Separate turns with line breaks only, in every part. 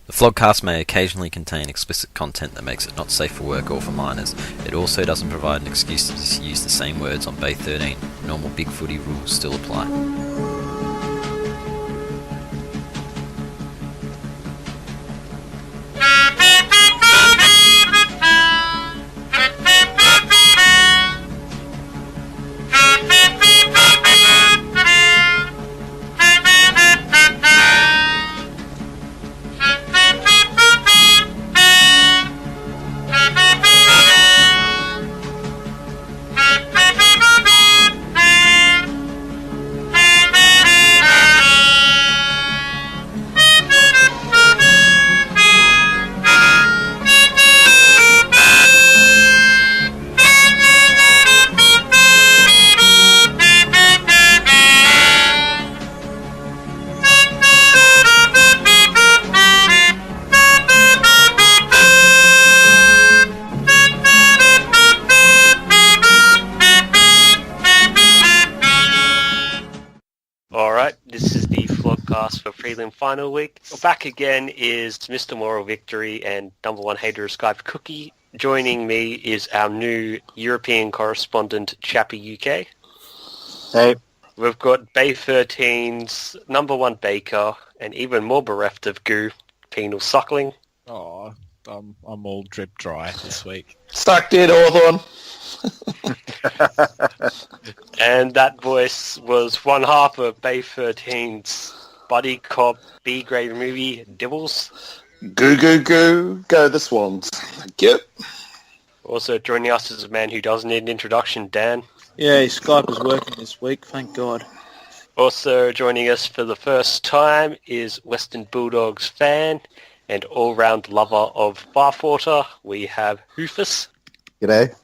The Flogcast may occasionally contain explicit content that makes it not safe for work or for minors. It also doesn't provide an excuse to use the same words on Bay 13. Normal big footy rules still apply.
Final week. Back again is Mr. Moral Victory and number one hater of Skype Cookie. Joining me is our new European correspondent, Chappy UK.
Hey.
We've got Bay 13's number one baker and even more bereft of goo, Penal Suckling.
Oh, I'm all drip dry this week.
Sucked it, Hawthorne.
And that voice was one half of Bay 13's buddy cop B-grade movie, Dibbles.
Goo, goo, goo. Go the Swans. Thank you.
Also joining us is a man who doesn't need an introduction, Dan.
Yeah, Skype is working this week, thank God.
Also joining us for the first time is Western Bulldogs fan and all-round lover of Bathwater. We have Hufus.
G'day.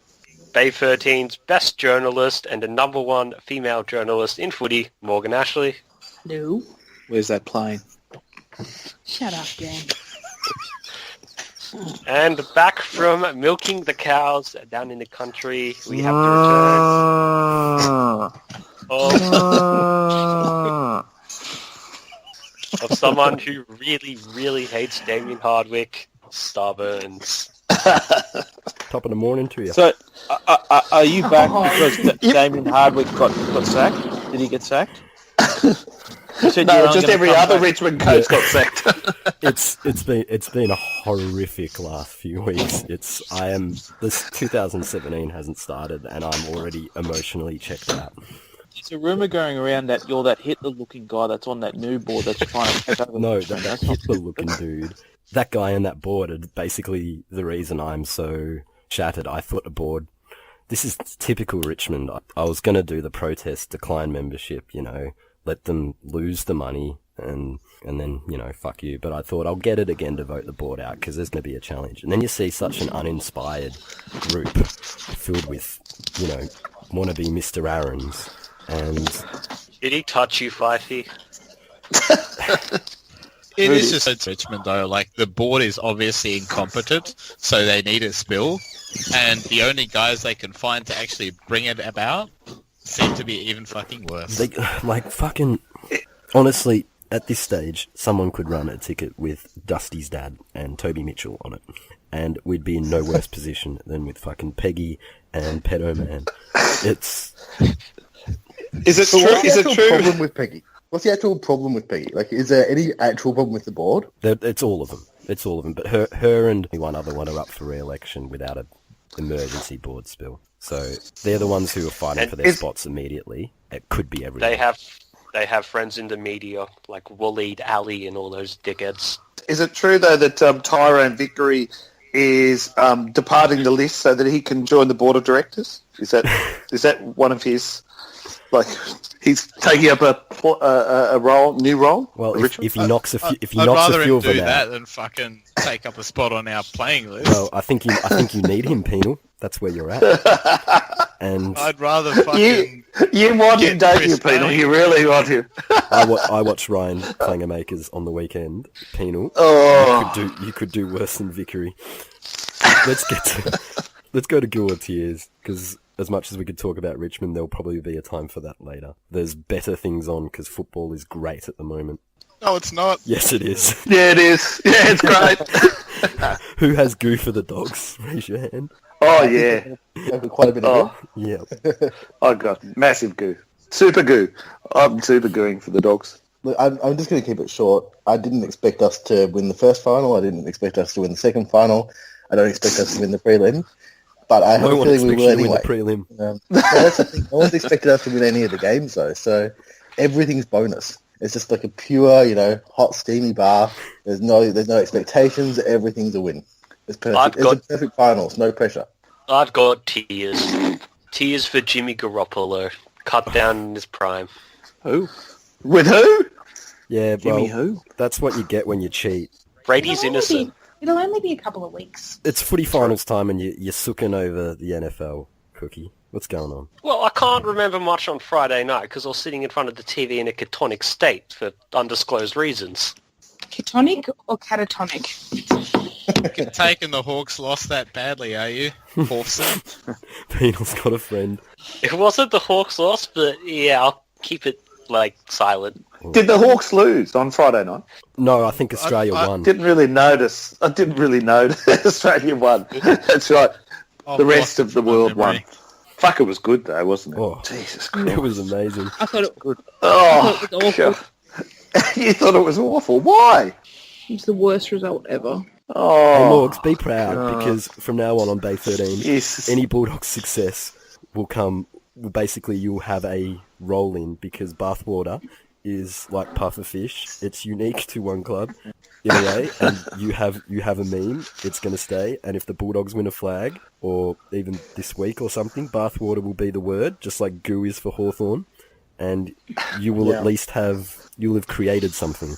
Bay 13's best journalist and the number one female journalist in footy, Morgan Ashley.
No.
Where's that plane?
Shut up, Dan.
And back from milking the cows down in the country, we have the return of someone who really, really hates Damien Hardwick, Staburns.
Top of the morning to you.
So, are you back because Damien Hardwick got sacked? Did he get sacked?
No, just every other Richmond coach got sacked.
It's been a horrific last few weeks. This 2017 hasn't started and I'm already emotionally checked out.
There's a rumour going around that you're that Hitler-looking guy that's on that new board that's trying to take over.
No, that Hitler-looking dude. That guy on that board is basically the reason I'm so shattered. I thought the board... This is typical Richmond. I was going to do the protest, decline membership, let them lose the money and then, fuck you. But I thought I'll get it again to vote the board out because there's going to be a challenge. And then you see such an uninspired group filled with, wannabe Mr. Aarons. And...
Did he touch you, Fifey?
It is just Richmond, though. Like, the board is obviously incompetent, so they need a spill. And the only guys they can find to actually bring it about seem to be even fucking worse.
Honestly, at this stage, someone could run a ticket with Dusty's dad and Toby Mitchell on it, and we'd be in no worse position than with fucking Peggy and Pedo Man.
Is it true? Is it true?
Problem with Peggy? What's the actual problem with Peggy? Like, is there any actual problem with the board?
It's all of them. It's all of them. But her and one other one are up for re-election without an emergency board spill. So they're the ones who are fighting for their spots immediately. It could be everything.
They have friends in the media, like Waleed Ali and all those dickheads.
Is it true, though, that Tyrone Vickery is departing the list so that he can join the board of directors? Is that one of his... Like, he's taking up a new role.
Well, if he knocks a few,
I'd rather
him
do
out,
that than fucking take up a spot on our playing list.
Well, I think you need him, Penal. That's where you're at. And
I'd rather fucking
you want him, don't you, Penal? You really want him.
I watched Ryan playing a Makers on the weekend. Penal, you could do worse than Vickery. Let's go to Gua Tears because. As much as we could talk about Richmond, there'll probably be a time for that later. There's better things on because football is great at the moment.
No, it's not.
Yes, it is.
Yeah, it is. Yeah, it's great.
Who has goo for the dogs? Raise your hand.
Oh, yeah.
Quite a bit of
Oh,
Yeah.
I got massive goo. Super goo. I'm super gooing for the dogs.
Look, I'm just going to keep it short. I didn't expect us to win the first final. I didn't expect us to win the second final. I don't expect us to win the prelim. But I have
No
a
one
feeling we
expects
will
you to win
anyway.
the prelim.
That's the thing. No one's expected us to win any of the games, though. So everything's bonus. It's just like a pure, hot, steamy bath. There's no expectations. Everything's a win. It's perfect. It's a perfect finals. No pressure.
I've got tears. Tears for Jimmy Garoppolo. Cut down in his prime.
Who? With who?
Yeah,
Jimmy
well,
who?
that's what you get when you cheat.
Brady's innocent.
It'll only be a couple of weeks.
It's footy finals time and you're sooking over the NFL, Cookie. What's going on?
Well, I can't remember much on Friday night because I was sitting in front of the TV in a ketonic state for undisclosed reasons.
Ketonic or catatonic?
Taking the Hawks lost that badly, are you? Hawkson?
Penal's got a friend.
It wasn't the Hawks loss, but yeah, I'll keep it, silent.
Did the Hawks lose on Friday night?
No, I think Australia won.
Didn't really notice. I didn't really notice Australia won. That's right. The rest of the world won. Fuck, it was good though, wasn't it?
Oh,
Jesus Christ.
it was amazing.
I thought it was
Oh,
awful.
God. You thought it was awful. Why?
It was the worst result ever.
Hey,
Oh,
Morgs, be proud because from now on Bay 13,
yes.
any Bulldogs success will come. Basically, you'll have a roll in because Bathwater is like puffer fish. It's unique to one club in a way, and you have a meme. It's going to stay, and if the Bulldogs win a flag, or even this week or something, Bathwater will be the word, just like goo is for Hawthorn, and you will at least you'll have created something.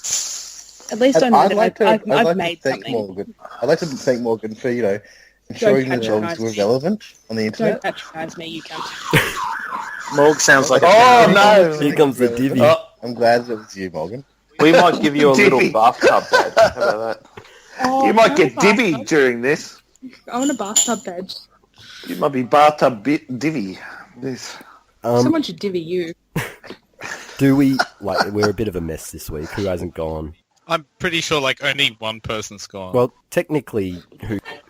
At least I know that I've made
thank
something.
Morgan. I'd like to thank Morgan for ensuring the dogs were relevant on the
Don't
internet.
patronise me, you cunt.
Morg sounds like
Oh, no.
Here comes the divvy.
I'm glad it was you, Morgan.
We might give you a little
Divvy.
bathtub badge. How about that?
Oh,
You might
I
get
want a
divvy
bathtub.
during this.
I want a bathtub badge.
You might be bathtub divvy. Yes.
Someone should divvy you.
Do we we're a bit of a mess this week? Who hasn't gone?
I'm pretty sure only one person's gone.
Well, technically,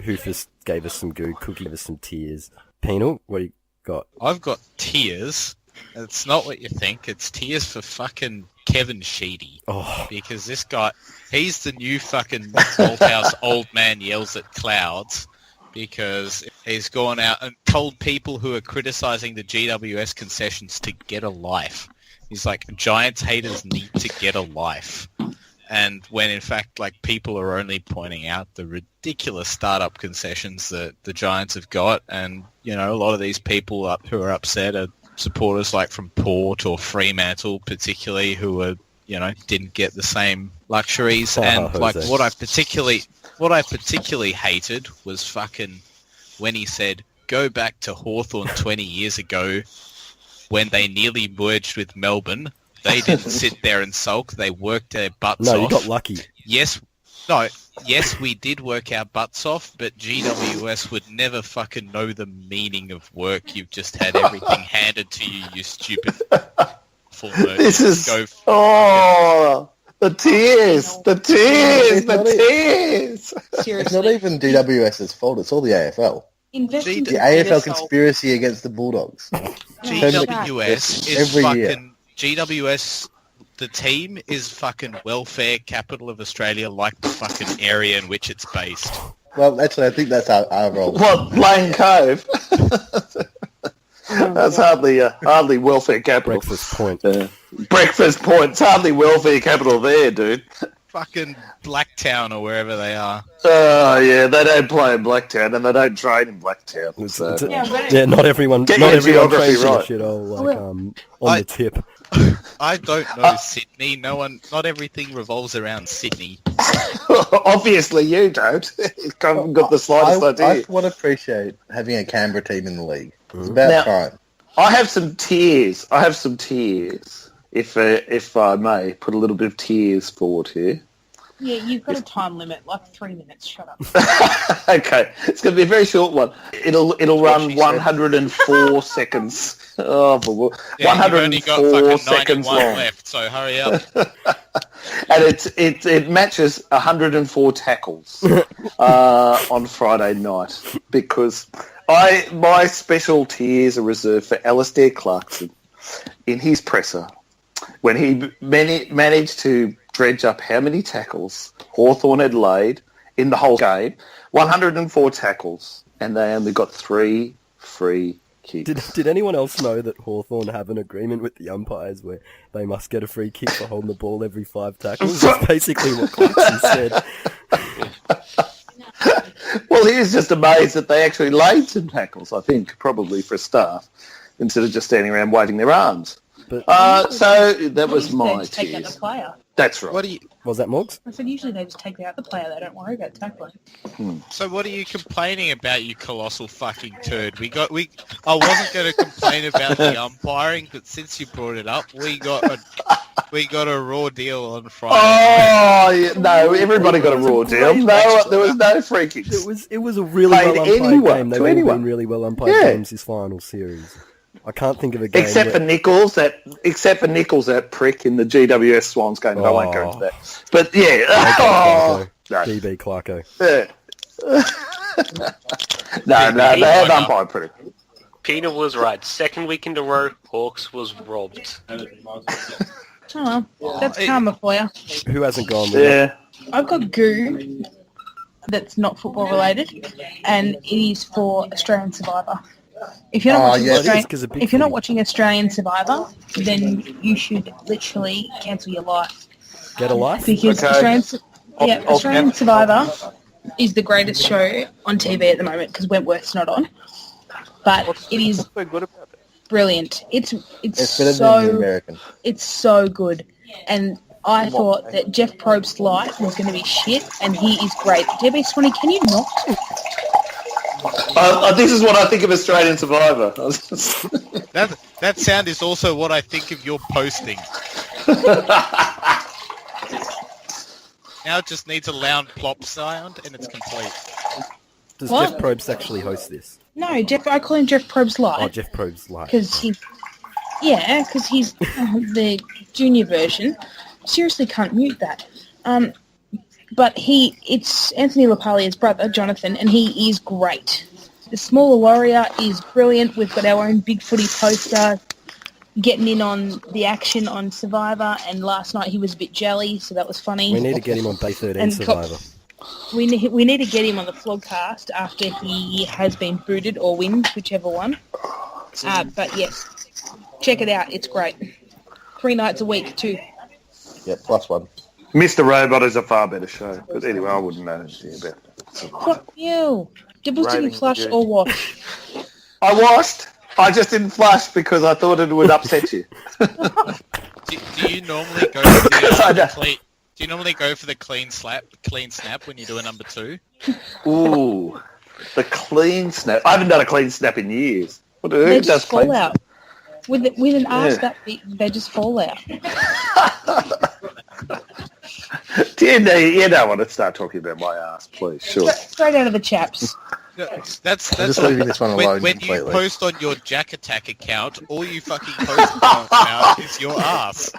Hufus gave us some goo, Cookie gave us some tears. Penal, what do you got?
I've got tears. It's not what you think. It's tears for fucking Kevin Sheedy.
Oh,
Because this guy, he's the new fucking Malthouse old man yells at clouds because he's gone out and told people who are criticising the GWS concessions to get a life. He's like, Giants haters need to get a life. And when in fact, people are only pointing out the ridiculous startup concessions that the Giants have got, and a lot of these people who are upset are supporters from Port or Fremantle, particularly who are didn't get the same luxuries. And
Jose.
what I particularly hated was fucking when he said, "Go back to Hawthorn 20 years ago when they nearly merged with Melbourne." They didn't sit there and sulk. They worked their butts off.
no, you got lucky.
Yes, we did work our butts off, but GWS would never fucking know the meaning of work. You've just had everything handed to you, you stupid full nerd.
This is...
Go
the tears. The tears. The tears.
It's
Seriously.
not even DWS's fault. It's all the AFL.
Invest in
The AFL conspiracy against the Bulldogs.
GWS is
Every
fucking...
year.
GWS, the team is fucking welfare capital of Australia, like the fucking area in which it's based.
Well, actually, I think that's our role.
What, Lane Cove? That's hardly welfare capital.
Breakfast point.
Breakfast point. It's hardly welfare capital there, dude.
Fucking Blacktown or wherever they are.
Oh, yeah, they don't play in Blacktown and they don't train in Blacktown. So.
Yeah, not everyone.
Get
Not
your
everyone
geography
trains in
right.
shit on the tip.
I don't know Sydney. Not everything revolves around Sydney.
Obviously you don't. You haven't got the slightest idea.
I would appreciate having a Canberra team in the league. It's about time.
I have some tears. If I may, put a little bit of tears forward here.
Yeah, you've got a time limit, like 3 minutes. Shut up.
Okay, it's going to be a very short one. It'll run
she said.
104 seconds. Oh,
Yeah, you've only got
104
fucking
seconds
91
long.
left, so hurry up.
And it matches 104 tackles on Friday night because my special tiers are reserved for Alistair Clarkson in his presser when he managed to dredge up how many tackles Hawthorn had laid in the whole game. 104 tackles, and they only got 3 free kicks.
Did anyone else know that Hawthorn have an agreement with the umpires where they must get a free kick for holding the ball every 5 tackles? That's basically what Clarkson said.
Well, he was just amazed that they actually laid some tackles, I think, probably for staff, instead of just standing around waving their arms.
But
So that was
Usually
my
they just take out
tiers.
the player.
That's right.
What do you?
was that Morgs?
I said usually they just take out the player. They don't worry about tackling.
So what are you complaining about, you colossal fucking turd? I wasn't going to complain about the umpiring, but since you brought it up, we got a raw deal on Friday.
Oh, yeah, no, everybody got a raw deal. No, there was no free kicks.
It was a really
Played
well umpired
anyone,
game. They've
to
all
anyone.
been really well umpired
Yeah.
games this final series. I can't think of a game
Except for Nichols, that prick in the GWS Swans game. But I won't go into that. But yeah,
Clarko.
no,
DB Clarko.
yeah. no, they had umpired pretty.
Penal was right. Second week in a row, Hawks was robbed.
Oh, well, that's karma for you.
Who hasn't gone with it?
Yeah.
I've got goo that's not football related, and it is for Australian Survivor. If you're not watching
yeah, it is,
Australian,
'cause of big
if you're not
footy.
watching Australian Survivor, then you should literally cancel your life
Get a life?
because
Okay.
Australian Survivor is the greatest show on TV at the moment because Wentworth's not on, but it is
What's so good about it?
brilliant. It's
It's better than the
so
American.
it's so good, and I thought that Jeff Probst's life was going to be shit, and he is great. Debbie Swannie, can you not?
This is what I think of Australian Survivor.
That sound is also what I think of your posting. Now it just needs a loud plop sound and it's complete.
Does
What?
Jeff Probst actually host this?
No, Jeff. I call him Jeff Probst
Oh,
live
Jeff Probst live.
because he's the junior version. Seriously, can't mute that. But it's Anthony LaPaglia's brother, Jonathan, and he is great. The Smaller Warrior is brilliant. We've got our own Big Footy poster getting in on the action on Survivor, and last night he was a bit jelly, so that was funny.
We need to get him on Bay 13
And
Survivor.
We need to get him on the Flogcast after he has been booted or wins, whichever one. But yes, check it out. It's great. 3 nights a week too.
Yeah, +1.
Mr. Robot is a far better show. But anyway, I wouldn't know anything about that.
Fuck you. Dibbles didn't
Ratings
flush
are good.
or wash.
I washed. I just didn't flush because I thought it would upset you.
Do you normally go for
I
the
know.
clean? Do you normally go for the clean snap when you do a number 2?
Ooh, the clean snap. I haven't done a clean snap in years. Who
They
does
just
clean
fall out. With an ass
Yeah.
that big, they just fall out.
You don't want to start talking about my ass, please. Sure.
Straight out of the chaps.
That's
just leaving this one alone
when you
completely.
post on your Jack Attack account, all you fucking post about is your ass.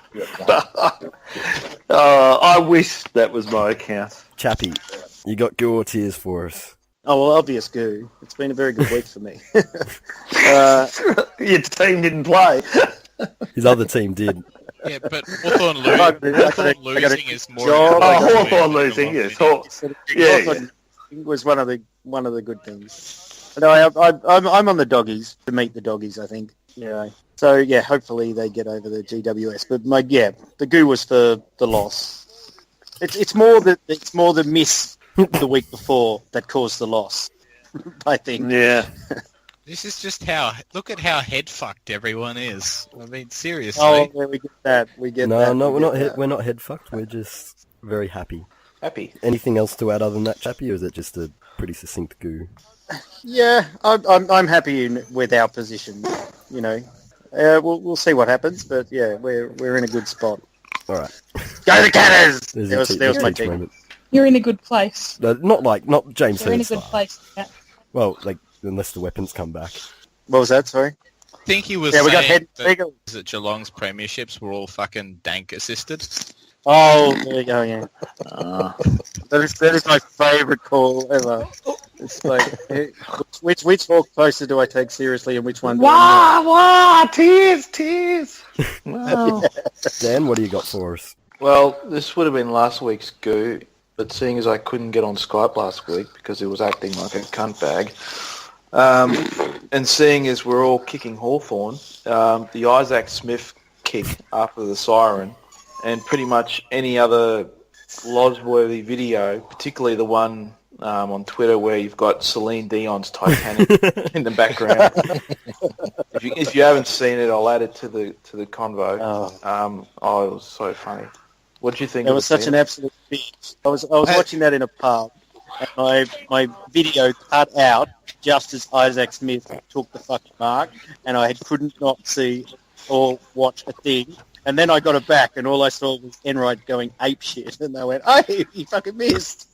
I wish that was my account.
Chappy, you got goo or tears for us?
Oh, well, obvious goo. It's been a very good week for me.
Your team didn't play.
His other team did.
Yeah, but Hawthorn losing is more.
job.
Hawthorn losing, yes. Yeah.
It was one of the good things. No, I'm on the doggies to meet the doggies. I think. Yeah. So yeah, hopefully they get over the GWS. But the goo was for the loss. It's more the miss the week before that caused the loss. I think.
Yeah.
This is just look at how head fucked everyone is. I mean, seriously.
Oh, yeah, we get that. We get that.
No,
we
we're
get
not
that.
we're not head fucked. We're just very happy.
Happy.
Anything else to add other than that, Chappy, or is it just a pretty succinct goo?
Yeah, I'm happy with our position. You know, we'll see what happens, but yeah, we're in a good spot.
All right.
Go the Canners!
There's
That was my team.
moment.
You're in a good place.
No, not James
You're in a
Hearn
good
style.
place. Yeah.
Well, like, unless the weapons come back.
What was that, sorry?
I think he was
Yeah, we got
saying
head
that Geelong's premierships were all fucking dank assisted.
Oh, there you go, yeah. That is my favourite call ever. It's like, which hawk poster do I take seriously and which one do I not?
Wow, tears.
Oh.
Dan, what do you got for us?
Well, this would have been last week's goo, but seeing as I couldn't get on Skype last week because it was acting like a cunt bag, and seeing as we're all kicking Hawthorn, the Isaac Smith kick after the siren, and pretty much any other Losworthy video, particularly the one on Twitter where you've got Celine Dion's Titanic in the background. If you haven't seen it, I'll add it to the convo. It was so funny. What do you think?
It was such an absolute bitch. I was watching that in a pub, and my video cut out just as Isaac Smith took the fucking mark, and I couldn't not see or watch a thing. And then I got it back, and all I saw was Enright going apeshit, and they went, "Hey, he fucking missed."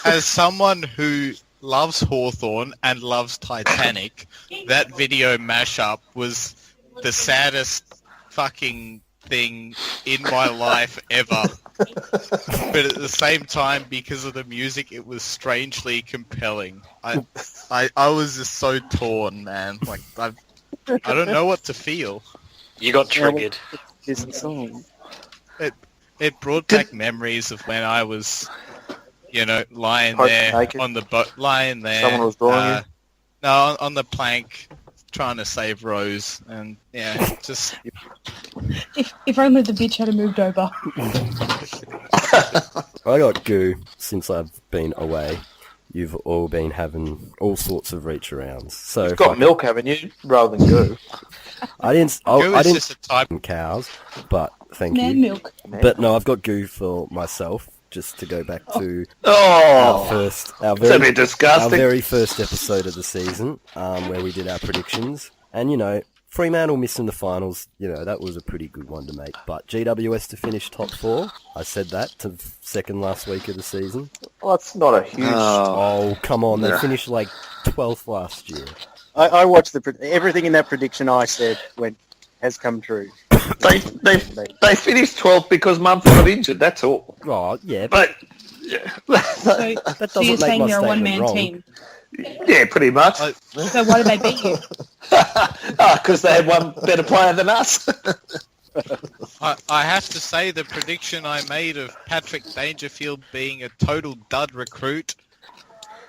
As someone who loves Hawthorn and loves Titanic, that video mashup was the saddest fucking thing in my life ever. But at the same time, because of the music, it was strangely compelling. I was just so torn, man. Like I don't know what to feel.
You got triggered.
It's the song.
It brought back memories of when I was, lying there
naked.
on the boat, lying there.
Someone was drawing you?
No, on the plank, trying to save Rose, and just.
If only the bitch had moved over.
I got goo since I've been away. You've all been having all sorts of reach arounds. So
You've got milk, haven't you? Rather than goo.
I didn't
Just a type.
cows, but thank
Man
you.
milk.
But no, I've got goo for myself. Just to go back to
Oh,
our
that's a bit
our
disgusting.
very first episode of the season, where we did our predictions, and Fremantle missing the finals, that was a pretty good one to make. But GWS to finish top 4, I said that to second last week of the season.
Well, that's not a huge...
Oh, come on, they finished like 12th last year.
I watched everything in that prediction I said has come true.
They finished 12th because Mumford got injured, that's all.
Oh, yeah,
But,
So you're
doesn't make
saying
my
they're a
statement
one-man
wrong.
team.
yeah, pretty much.
So why did they beat you?
Because they had one better player than us.
I have to say the prediction I made of Patrick Dangerfield being a total dud recruit,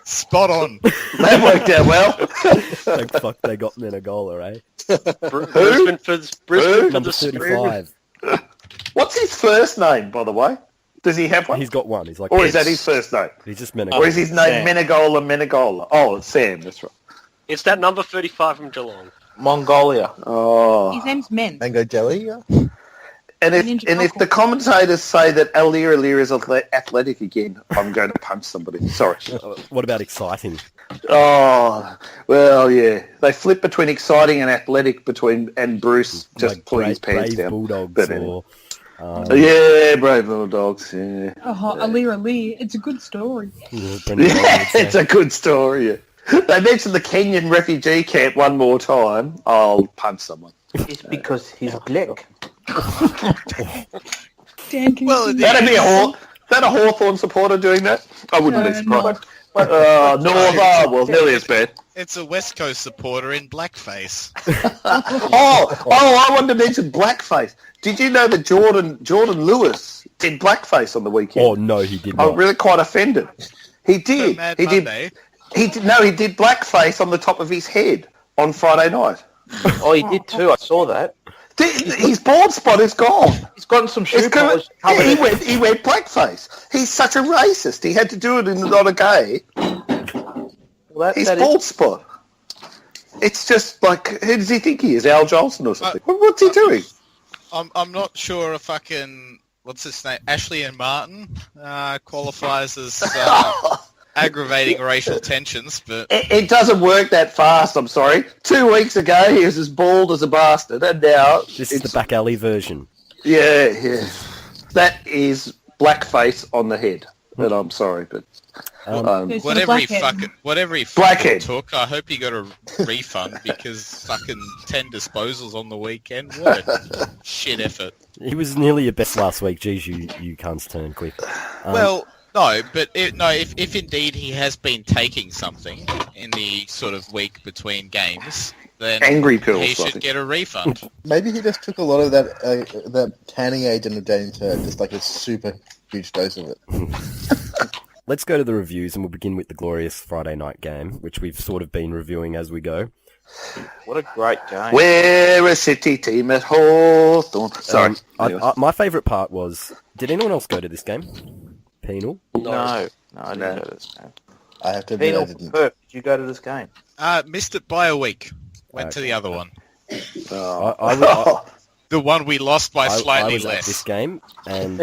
spot on.
That worked out well.
Thank fuck they got Menegola, eh?
Brisbane for the
Number
Spirit.
35.
What's his first name, by the way? Does he have one?
He's got one. He's like,
Or is that his first name?
He's just
Or
Menegola.
is his name Menegola? Oh, it's Sam, that's right.
It's that number 35 from Geelong.
Mongolia.
Oh.
His name's Men.
Mango jelly? Yeah.
And
Ninja
if the commentators say that Alir is athletic again, I'm going to punch somebody. Sorry.
What about exciting?
Oh, well, yeah. They flip between exciting and athletic and Bruce just
Like
pulling his pants
Brave
down.
Bulldogs
But anyway.
or...
Yeah, Brave Bulldogs, yeah.
Oh, Ali. It's a good story.
Brendan
Yeah,
Rodgers,
it's a good story. Yeah. They mentioned the Kenyan refugee camp one more time. I'll punch someone.
It's because he's black.
Dan, can
Well,
you
That'd be a Hawthorn supporter doing that? I wouldn't be surprised. Well, nearly as bad.
It's a West Coast supporter in blackface.
I wanted to mention blackface. Did you know that Jordan Lewis did blackface on the weekend?
Oh, no, he did
I'm
not.
really quite offended. He did.
Mad
He did.
Monday.
He did blackface on the top of his head on Friday night.
Oh, he did too. I saw that.
His bald spot is gone.
He's gotten some shoe
It's
polish.
yeah, he went blackface. He's such a racist. He had to do it in Not a Gay.
Well,
His
that is-
bald spot. It's just like, who does he think he is? Al Jolson or something? What's he doing?
I'm not sure if fucking what's his name, Ashley and Martin qualifies as aggravating racial tensions, but
It doesn't work that fast, I'm sorry. 2 weeks ago, he was as bald as a bastard, and now
This is the back alley version.
Yeah. That is blackface on the head. But I'm sorry, but
Whatever he
Blackhead.
took, I hope he got a refund because fucking 10 disposals on the weekend. What a shit effort.
He was nearly your best last week. Geez, you cunts turn quick.
Well, no, but if indeed he has been taking something in the sort of week between games, then
Angry pills,
he
I
should
think.
get a refund.
Maybe he just took a lot of that tanning agent of Dane Turd, just like a super huge dose of it.
Let's go to the reviews, and we'll begin with the glorious Friday night game, which we've sort of been reviewing as we go.
What a great game.
We're a city team at Hawthorn. Sorry.
My favourite part was, did anyone else go to this game? Penal?
No, I didn't go to this game.
I have to admit,
Penal
I didn't.
Perth, did you go to this game?
Missed it by a week. Went to the other one. The one we lost by
I
slightly
was at
less.
this game, and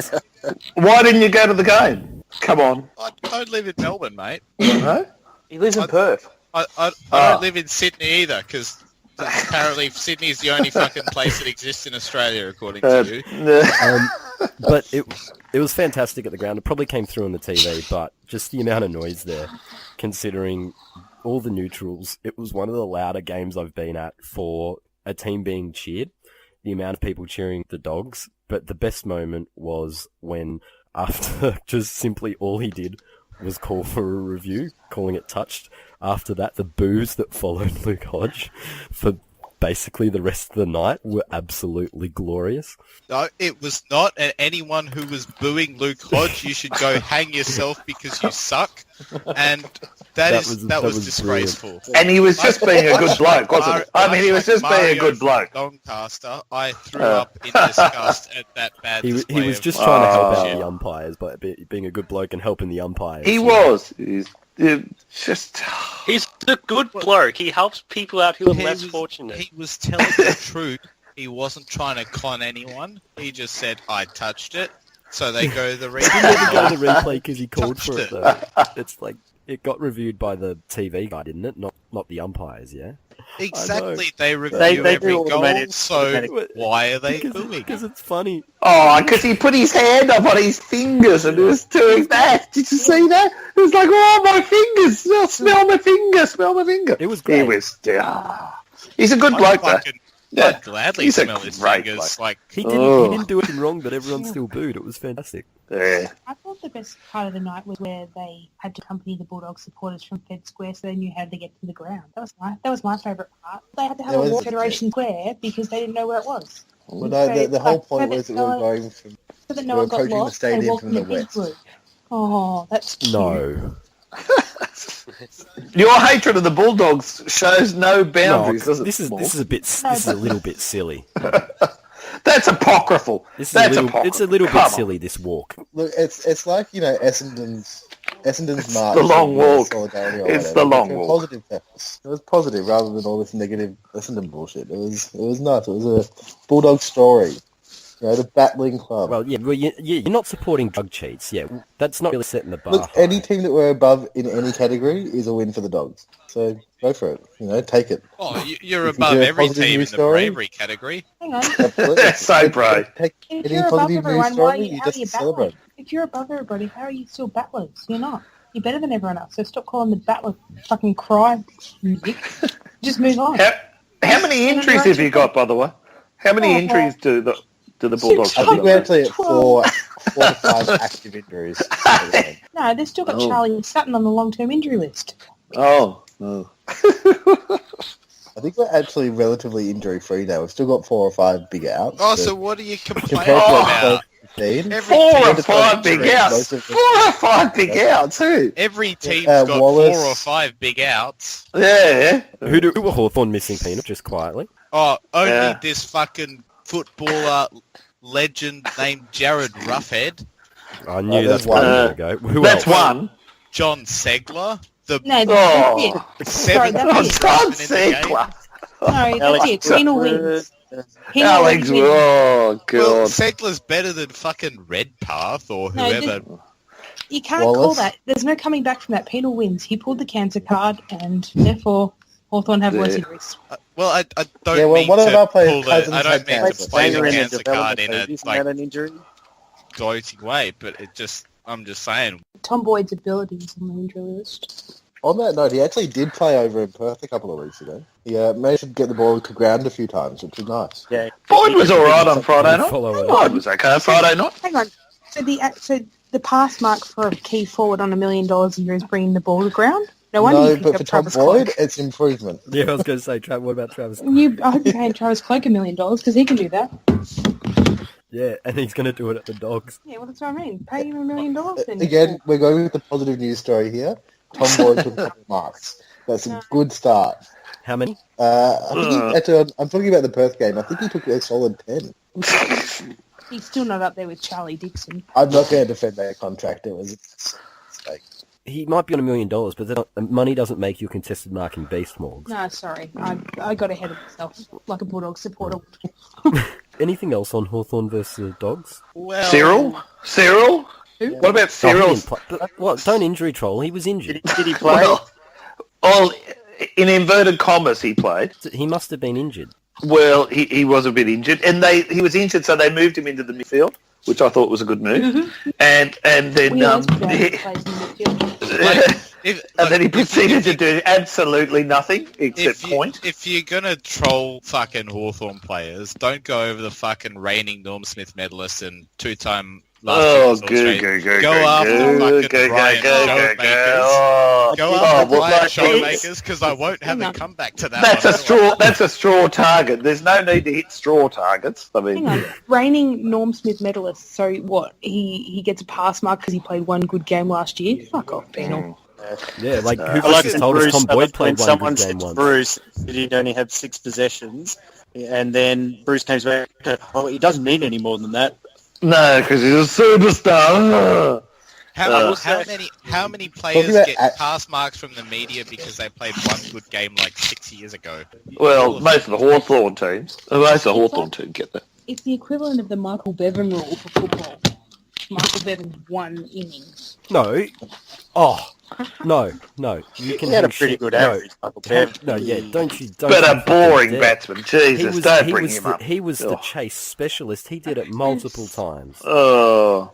Why didn't you go to the game? Come on.
I don't live in Melbourne, mate.
No?
He lives in Perth.
I don't live in Sydney either, because apparently Sydney is the only fucking place that exists in Australia, according to you.
but it was fantastic at the ground. It probably came through on the TV, but just the amount of noise there, considering all the neutrals, it was one of the louder games I've been at for a team being cheered. The amount of people cheering the Dogs, but the best moment was when, after just simply all he did was call for a review, calling it touched. After that, the boos that followed Luke Hodge for basically the rest of the night were absolutely glorious.
No, it was not. And anyone who was booing Luke Hodge, you should go hang yourself because you suck. And that was disgraceful.
And he was just being a good bloke, wasn't it? I mean, he was just being a good bloke.
Doncaster, I threw up in disgust at that bad
He
display
was
of
just trying to help
shit.
out the umpires by being a good bloke and helping the umpires.
He
you
was. He's just...
He's a good bloke. He helps people out who are
He
less
was-
fortunate.
He was telling the truth. He wasn't trying to con anyone. He just said, I touched it. So they go to the replay.
He didn't go to the replay because he called
Touched
for it,
it.
though. It's like, it got reviewed by the TV guy, didn't it? Not the umpires, yeah?
Exactly. They review
They
every
do
goal,
automatic-
so
automatic-
why are they
Because
booing?
it's funny.
Oh, because he put his hand up on his fingers and he was doing that. Did you see that? It was like, oh, my fingers. Oh, smell my finger.
It was great.
He was... he's a good bloke, though.
I'd gladly
He's a
smell his
great
fingers.
bloke.
Like,
He
Oh.
didn't do anything wrong, but everyone still booed. It was fantastic.
Yeah.
I thought the best part of the night was where they had to accompany the Bulldogs supporters from Fed Square so they knew how to get to the ground. That was my favourite part. They had to have
That
a
was-
walk Federation Square because they didn't know where it was.
Well, no, the whole point was that we were
so
going from...
that
we
no
were
one got
approaching the
lost. They
stadium
walked
from
in a
the
big
west.
group. Oh, that's cute.
No.
Your hatred of the Bulldogs shows no boundaries,
No,
does it?
this is a little bit silly.
That's apocryphal.
It's
That's
a
apocryphal.
little
Come
bit
on.
silly, this walk.
Look, it's like, you know, Essendon's march.
the long walk.
Solidarity or
It's
whatever,
the long
for a
walk.
Positive purpose. It was positive rather than all this negative Essendon bullshit. It was nice. It was a Bulldog story. You know, the battling club.
Well, yeah, you're not supporting drug cheats. Yeah, that's not really setting the bar.
Look,
high.
any team that we're above in any category is a win for the Dogs. So go for it. You know, take it.
oh, you're
If you
above
do a
every
positive
team in
news
the
story-
bravery category.
Hang on.
Absolutely.
That's so brave.
Take
If
any
you're above
positive news
everyone, why are
story,
you,
you
how are you
just
battling?
celebrate.
If you're above everybody, how are you still battlers? You're not. You're better than everyone else. So stop calling the battler fucking cry music. Just move on.
How many injuries have you got, by the way? How many
Oh,
injuries do the Bulldogs
I
have?
think we're actually at four to five active injuries.
No, they've still got
Oh.
Charlie Sutton on the long-term injury list.
Oh.
I think we're actually relatively injury-free now. We've still got 4 or 5 big outs.
Oh,
but
so what are you complaining
compared to
about?
15,
Every
4 or
team's
5 big outs. 4 or 5 big outs, who?
Every team's got
Wallace.
4 or 5 big outs.
Yeah.
Who were Hawthorn missing, Peanut, just quietly?
Oh, only
Yeah.
this fucking footballer legend named Jared Roughhead,
I knew
there's
that's where
one.
I was going to go. Who
That's
else?
one.
John Segler, the
No,
Oh.
that's it. Sorry,
seventh
that's it.
John
freshman in the game.
Segler.
No, that's it. Penal wins. Penal
Alex,
wins.
oh,
Well,
God.
Segler's better than fucking Redpath or
No,
whoever.
You can't call
Wallace.
that. There's no coming back from that. Penal wins. He pulled the cancer card, and therefore Hawthorn have worse
Yeah.
injuries.
Well, I don't
Yeah, well,
mean
one of
to
our players'
pull the,
cousins
I
had
don't mean
cancer.
to play the
Stanger in the
cancer card
development
in a
phase, isn't
like
that an injury?
gloating way, but I'm just saying.
Tom Boyd's abilities on the injury list.
On that note, he actually did play over in Perth a couple of weeks ago. He managed to get the ball to ground a few times, which was nice.
Yeah.
Boyd was all right on Friday night.
Follow it.
Boyd was okay on Friday night.
Hang on. So the pass mark for a key forward on $1 million a year is bringing the ball to ground? No wonder
No,
you picked
but
up
for Tom
Travis
Boyd,
Cloak.
it's improvement.
Yeah, I was going to say, what about Travis?
I hope you're paying Travis Cloak $1 million because he can do that.
Yeah, and he's going to do it at the Dogs.
Yeah, well, that's what I mean. Pay him $1 million then.
Again, we're going with the positive news story here. Tom Boyd took a couple of marks. That's a good start.
How many?
I think he, actually, I'm talking about the Perth game. I think he took a solid 10.
He's still not up there with Charlie Dixon.
I'm not going to defend that contract. It was a mistake.
He might be on $1 million, but money doesn't make you a contested marking beast, Morgs.
No, sorry. I got ahead of myself like a Bulldog supporter.
Anything else on Hawthorn versus the Dogs?
Well,
Cyril?
Who?
What about
Oh, he
Cyril?
didn't play. But, what? Don't injury troll. He was injured.
Did he play?
Well, in inverted commas, he played.
He must have been injured.
Well, he was a bit injured, and he was injured, so they moved him into the midfield, which I thought was a good move. And then
We always play plays in the midfield.
and then he proceeded to do absolutely nothing except point.
If you're gonna troll fucking Hawthorn players, don't go over the fucking reigning Norm Smith medalist and two-time last year's All-Australian. Go after fucking Brian Showmakers. Go after Brian Showmakers because I won't have a comeback to that.
That's
one.
a straw. That's a straw target. There's no need to hit straw targets. I mean,
Hang on. Reigning Norm Smith medalist. So what? He gets a pass mark because he played one good game last year? Fuck off, Penal.
Yeah, like
I
Hufus
like
just
that
told us
Bruce,
Tom Boyd played
when
one
someone
good
said
game
to
once.
Bruce that he'd only have 6 possessions, and then Bruce came back, oh, he doesn't need any more than that.
no, because he's a superstar.
How many players
about
get pass marks from the media because they played one good game like 6 years ago?
Well, most of the Hawthorn teams, most of the Hawthorn teams get that.
It's the equivalent of the Michael Bevan rule for football. Michael Bevan's 1 innings.
No. Oh. No. You can
He had a
have
pretty
shit.
good average. Michael Bevan.
No, yeah, don't you
But a
fucking
boring
dare.
batsman. Jesus, don't bring him up.
He was the
Oh.
chase specialist. He did it multiple times.
Oh,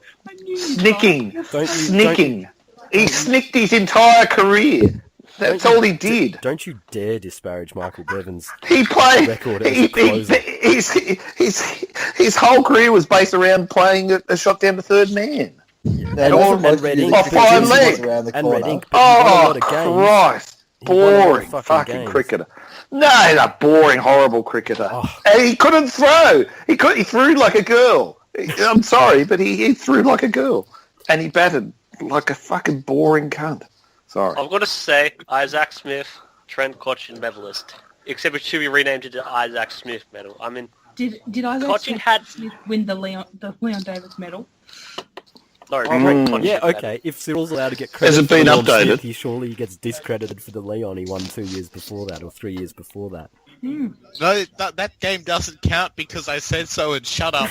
snicking.
Don't
He snicked his entire career. That's all he did.
Don't you dare disparage Michael Bevan's
He played.
record as a closer.
His whole career was based around playing a shot down to third man.
And Red Ink.
Off fine leg.
around the
And
corner.
Red Ink. But he won a
Oh,
lot of games.
Christ.
He won a lot of
Boring fucking
games.
cricketer. No, he's a boring, horrible cricketer.
Oh.
And he couldn't throw. He threw like a girl. I'm sorry, but he threw like a girl. And he batted like a fucking boring cunt. Sorry.
I've got to say, Isaac Smith, Trent Cotchin medalist. Except it should be renamed to the Isaac Smith medal. I mean,
Did Isaac
Cotchin had...
Smith win the Leon Davis medal?
No, Trent Cotchin
Yeah,
medal.
okay. If Cyril's allowed to get credit
Has it
for
been
Norm
updated?
Smith, he surely gets discredited for the Leon he won 2 years before that, or 3 years before that.
No, that game doesn't count because I said so and shut up.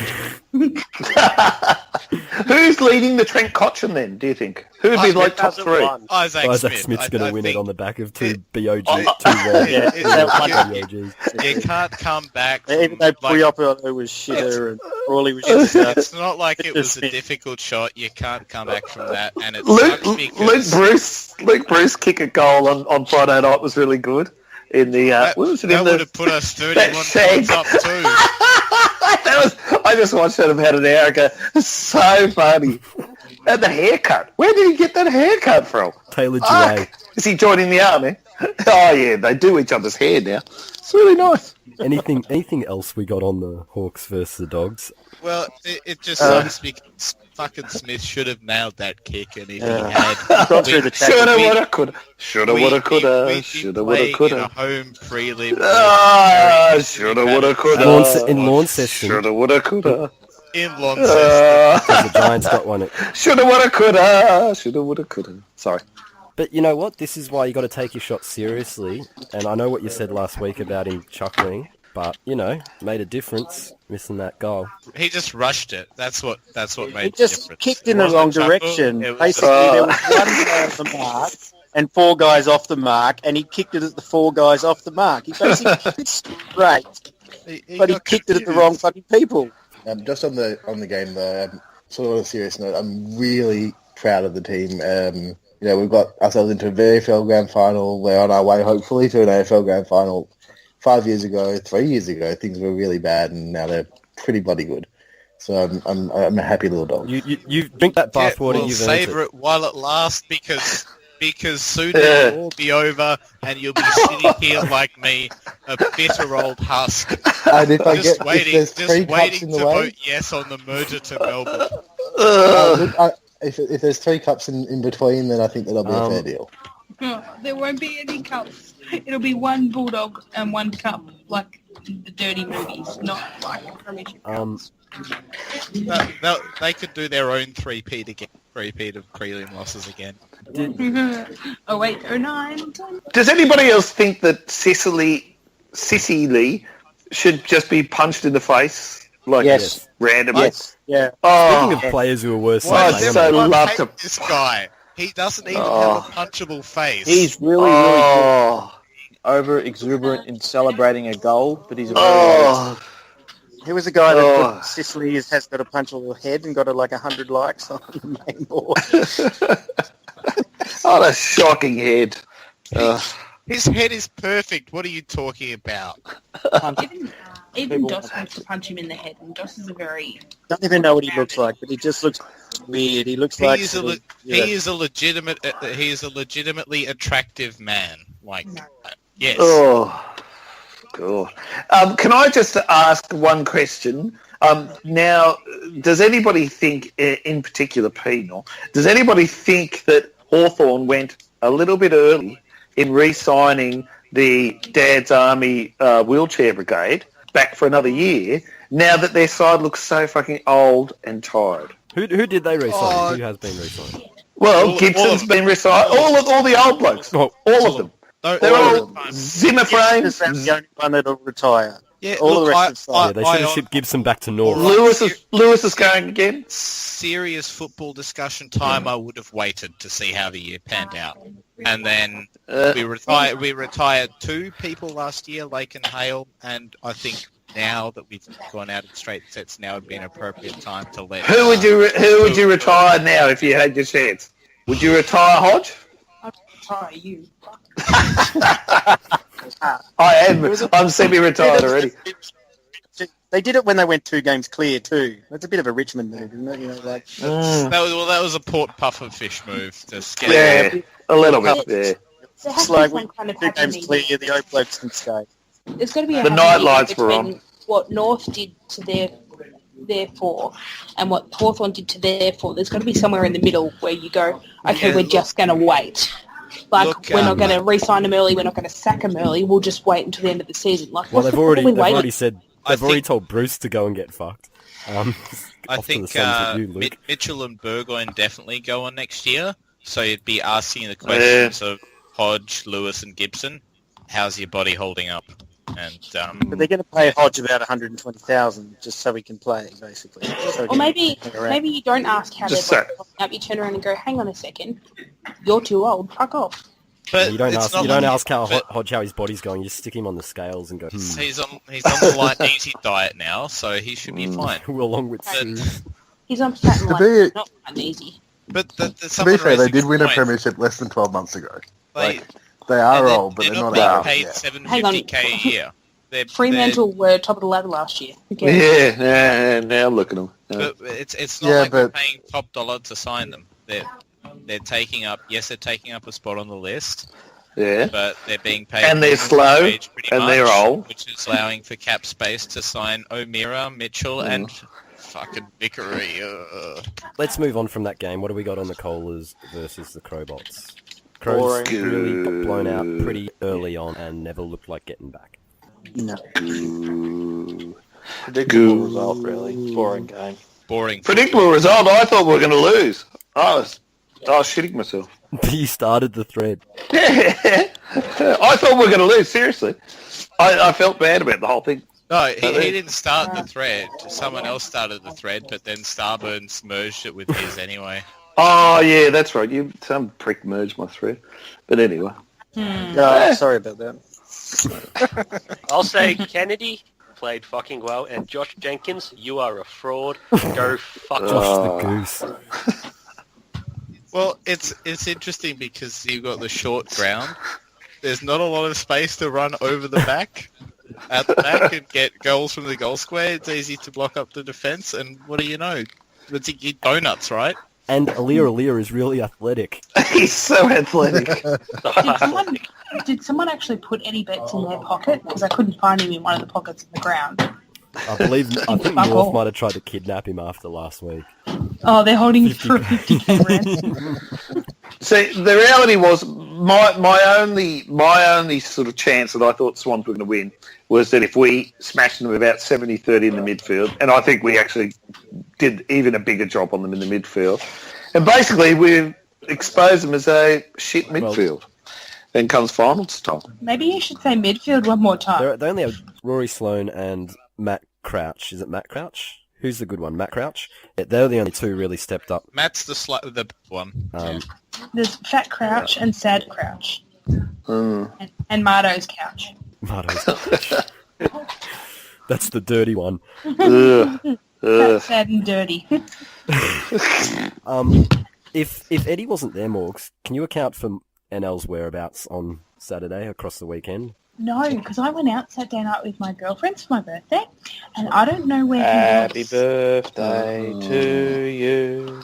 Who's leading the Trent Cotchin then, do you think? Who would be like top 3?
2001.
Isaac
Smith's going to win it on the back of two BOGs,
Oh,
two World
yeah,
BOGs.
You can't come back.
Even though Puyopo was shitter and Crawley was shitter.
It's not like it was a difficult shot. You can't come back from that, and it sucks because
Luke Bruce kick a goal on Friday night was really good. In the
that
what was it?
would
In the
have put us
that
31
shag.
points up too.
I just watched that about an hour ago. It's so funny. And the haircut. Where did he get that haircut from?
Taylor G.A.
Fuck. Is he joining the army? Oh yeah, they do each other's hair now. It's really nice.
Anything else we got on the Hawks versus the Dogs?
Well, it just sucks because fucking Smith should have nailed that kick, and if he had,
Got through the tackle.
Shoulda, woulda, coulda. Shoulda, woulda, coulda. Shoulda, woulda,
in a
coulda.
home prelim.
Shoulda, woulda, coulda.
In Launceston,
Shoulda, woulda, coulda.
In Launceston.
the Giants got one.
Shoulda, woulda, coulda. Shoulda, woulda, coulda. Sorry.
But you know what? This is why you got to take your shots seriously. And I know what you said last week about him chuckling, but you know, made a difference missing that goal.
He just rushed it. That's what made
He
the
just
difference.
kicked
It
in the
wasn't
wrong
chuckle,
direction.
it was-
Basically, there was one guy on the mark, and 4 guys off the mark, and he kicked it at the 4 guys off the mark. He basically it's great, but he kicked it at the wrong fucking people.
Just on the game though, sort of on a serious note, I'm really proud of the team. We've got ourselves into a VFL Grand Final. We're on our way, hopefully, to an AFL Grand Final. 3 years ago, things were really bad, and now they're pretty bloody good. So I'm a happy little dog.
You drink that bathwater.
We'll
You've
savor
earned
it while it lasts because soon it will all be over, and you'll be sitting here like me, a bitter old husk,
And if I
just
get,
waiting,
if there's 3
just
cups
waiting
in
to
the way,
vote yes on the merger to Melbourne.
if there's 3 cups in between, then I think that'll be a fair deal.
There won't be any cups. It'll be 1 bulldog and 1 cup, like in the dirty movies, not like a premiership.
They could do their own three-peat again. Three-peat of prelim losses again.
08, 09.
Does anybody else think that Sicily should just be punched in the face? Like,
Yes.
randomly?
Yes. Yeah.
Oh,
Speaking of players who are worse
Why
than
I'd
does
so
everyone
love
hate
to-
this guy? He doesn't even have a punchable face.
He's really, really
oh,
good. Over exuberant in celebrating a goal, but he's a very
oh.
Who was the guy that
Oh.
put Sicily has got a punchable head and got like 100 likes on the main board?
What a shocking head.
His head is perfect. What are you talking about?
Even Doss wants to punch him in the head, and Doss is a very...
Don't even know what he looks like, but he just looks weird. He looks like...
He is a legitimately attractive man. Like, yes.
Oh, God. Can I just ask one question? Now, does anybody think, in particular Penal, does anybody think that Hawthorn went a little bit early in re-signing the Dad's Army wheelchair brigade back for another year, now that their side looks so fucking old and tired?
Who did they re-sign? Who has been re-signed?
Well, Gibson's been re-signed. All the old blokes.
Oh,
all of them. They're all Zimmer frames.
That's the only one that'll retire.
Yeah,
All
look,
the rest of
Yeah, they should have shipped Gibson back to North.
Lewis is going again.
Serious football discussion time. I would have waited to see how the year panned out, and then we retired 2 people last year, Lake and Hale, and I think now that we've gone out of straight sets, now would be an appropriate time to let.
Who would you retire now if you had your chance? Would you retire Hodge?
I'd retire you.
I'm semi-retired already.
They did it when they went 2 games clear too. That's a bit of a Richmond move, isn't it? You know, like
That was a Port Pufferfish move to scare.
Yeah, a little bit. Yeah.
There has
it's
to
like
be some kind of
2
happy
games
medium.
clear, the old blokes can stay.
There's got to be a
The
happy
night
medium
lights were
between
on.
what North did to their 4 and what Hawthorn did to their 4. There's got to be somewhere in the middle where you go, okay,
Yeah,
we're just going to wait. Like,
Look,
we're not going to re-sign them early, we're not going to sack them early, we'll just wait until the end of the season. Like,
Well,
what's
they've
the
already
point of waiting?
they've already told Bruce to go and get fucked.
I
off to the
think
suns with you, Luke.
Mitchell and Burgoyne definitely go on next year, so you'd be asking the questions of Hodge, Lewis, and Gibson. How's your body holding up? And
But they're going to pay Hodge about 120,000 just so he can play, basically. So
Or maybe you don't ask how
Just
they're up. You turn around and go, hang on a second, you're too old, fuck off.
but
You don't
it's
ask.
not
You don't
like-
ask how
but
Hodge how his body's going. You just stick him on the scales and go.
He's on the light eating diet now, so he should be fine.
Along with
But-
Sue.
He's on fat and
To
light,
be-
not fat and easy.
But
To be fair, they did win a premiership less than 12 months ago. They are old, but they're not
being
out.
paid
Yeah.
$750K a year.
Fremantle were top of the ladder last year. Who cares?
Yeah, now look at them.
But it's not
Yeah,
like they're
but-
paying top dollar to sign them. They're taking up a spot on the list,
Yeah.
but they're being paid.
And they're
minimum
slow,
wage pretty
and they're
much,
old.
which is allowing for cap space to sign O'Meara, Mitchell, and fucking Vickery.
Let's move on from that game. What do we got on the Colas versus the Crowbots? Crows really got blown out pretty early on and never looked like getting back.
No.
predictable result, really. Boring game.
Boring.
Predictable result. I thought we were going to lose. I was shitting myself.
You started the thread.
Yeah. I thought we were going to lose. Seriously. I felt bad about the whole thing.
No, he didn't start the thread. Someone else started the thread, but then Staburns merged it with his anyway.
Oh, yeah, that's right. Some prick merged my thread. But anyway.
Sorry about that.
I'll say Kennedy played fucking well, and Josh Jenkins, you are a fraud. Go fuck
Josh the Goose.
Well, it's interesting because you've got the short ground. There's not a lot of space to run over the back, at the back, and get goals from the goal square. It's easy to block up the defence, and what do you know? It's eat donuts, right?
And Alir is really athletic.
He's so athletic.
Did someone actually put Eddie Betts in their pocket? Because I couldn't find him in one of the pockets in the ground.
I think North might have tried to kidnap him after last week.
Oh, they're holding him for a 50k ransom.
See, the reality was my only sort of chance that I thought Swans were going to win was that if we smashed them about 70-30 in the midfield, and I think we actually did even a bigger job on them in the midfield, and basically we exposed them as a shit midfield. Then comes finals time.
Maybe you should say midfield one more time.
They only have Rory Sloane and Matt Crouch. Is it Matt Crouch? Who's the good one? Matt Crouch? Yeah, they're the only two really stepped up.
Matt's the one.
There's Fat Crouch and Sad Crouch. And Mardo's Couch.
Mardo's Couch. That's the dirty one.
Fat, sad and dirty.
If Eddie wasn't there, Morgs, can you account for NL's whereabouts on Saturday across the weekend?
No, because I went out Saturday night with my girlfriends for my birthday, and I don't know where
Happy
he was.
birthday to you.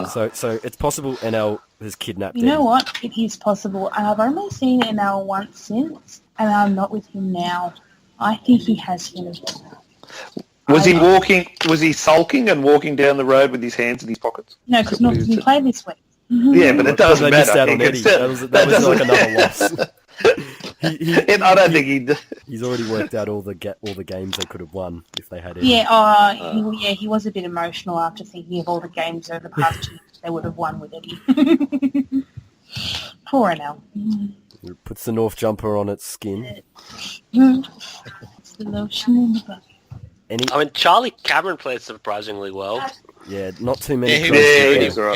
So it's possible NL has kidnapped him.
You know what? It is possible, and I've only seen NL once since, and I'm not with him now. I think he has him.
Was he walking? Was he sulking and walking down the road with his hands in his pockets?
No, because North didn't play this week.
Yeah, but it doesn't
They missed
matter.
out on Eddie. That was like another loss.
I don't think
he's already worked out all the games they could have won if they had Eddie.
Yeah, he was a bit emotional after thinking of all the games over the past 2 years they would have won with Eddie. Poor NL.
It puts the North jumper on its skin.
It's the lotion in the bucket.
I mean, Charlie Cameron played surprisingly well.
Yeah, not too many.
He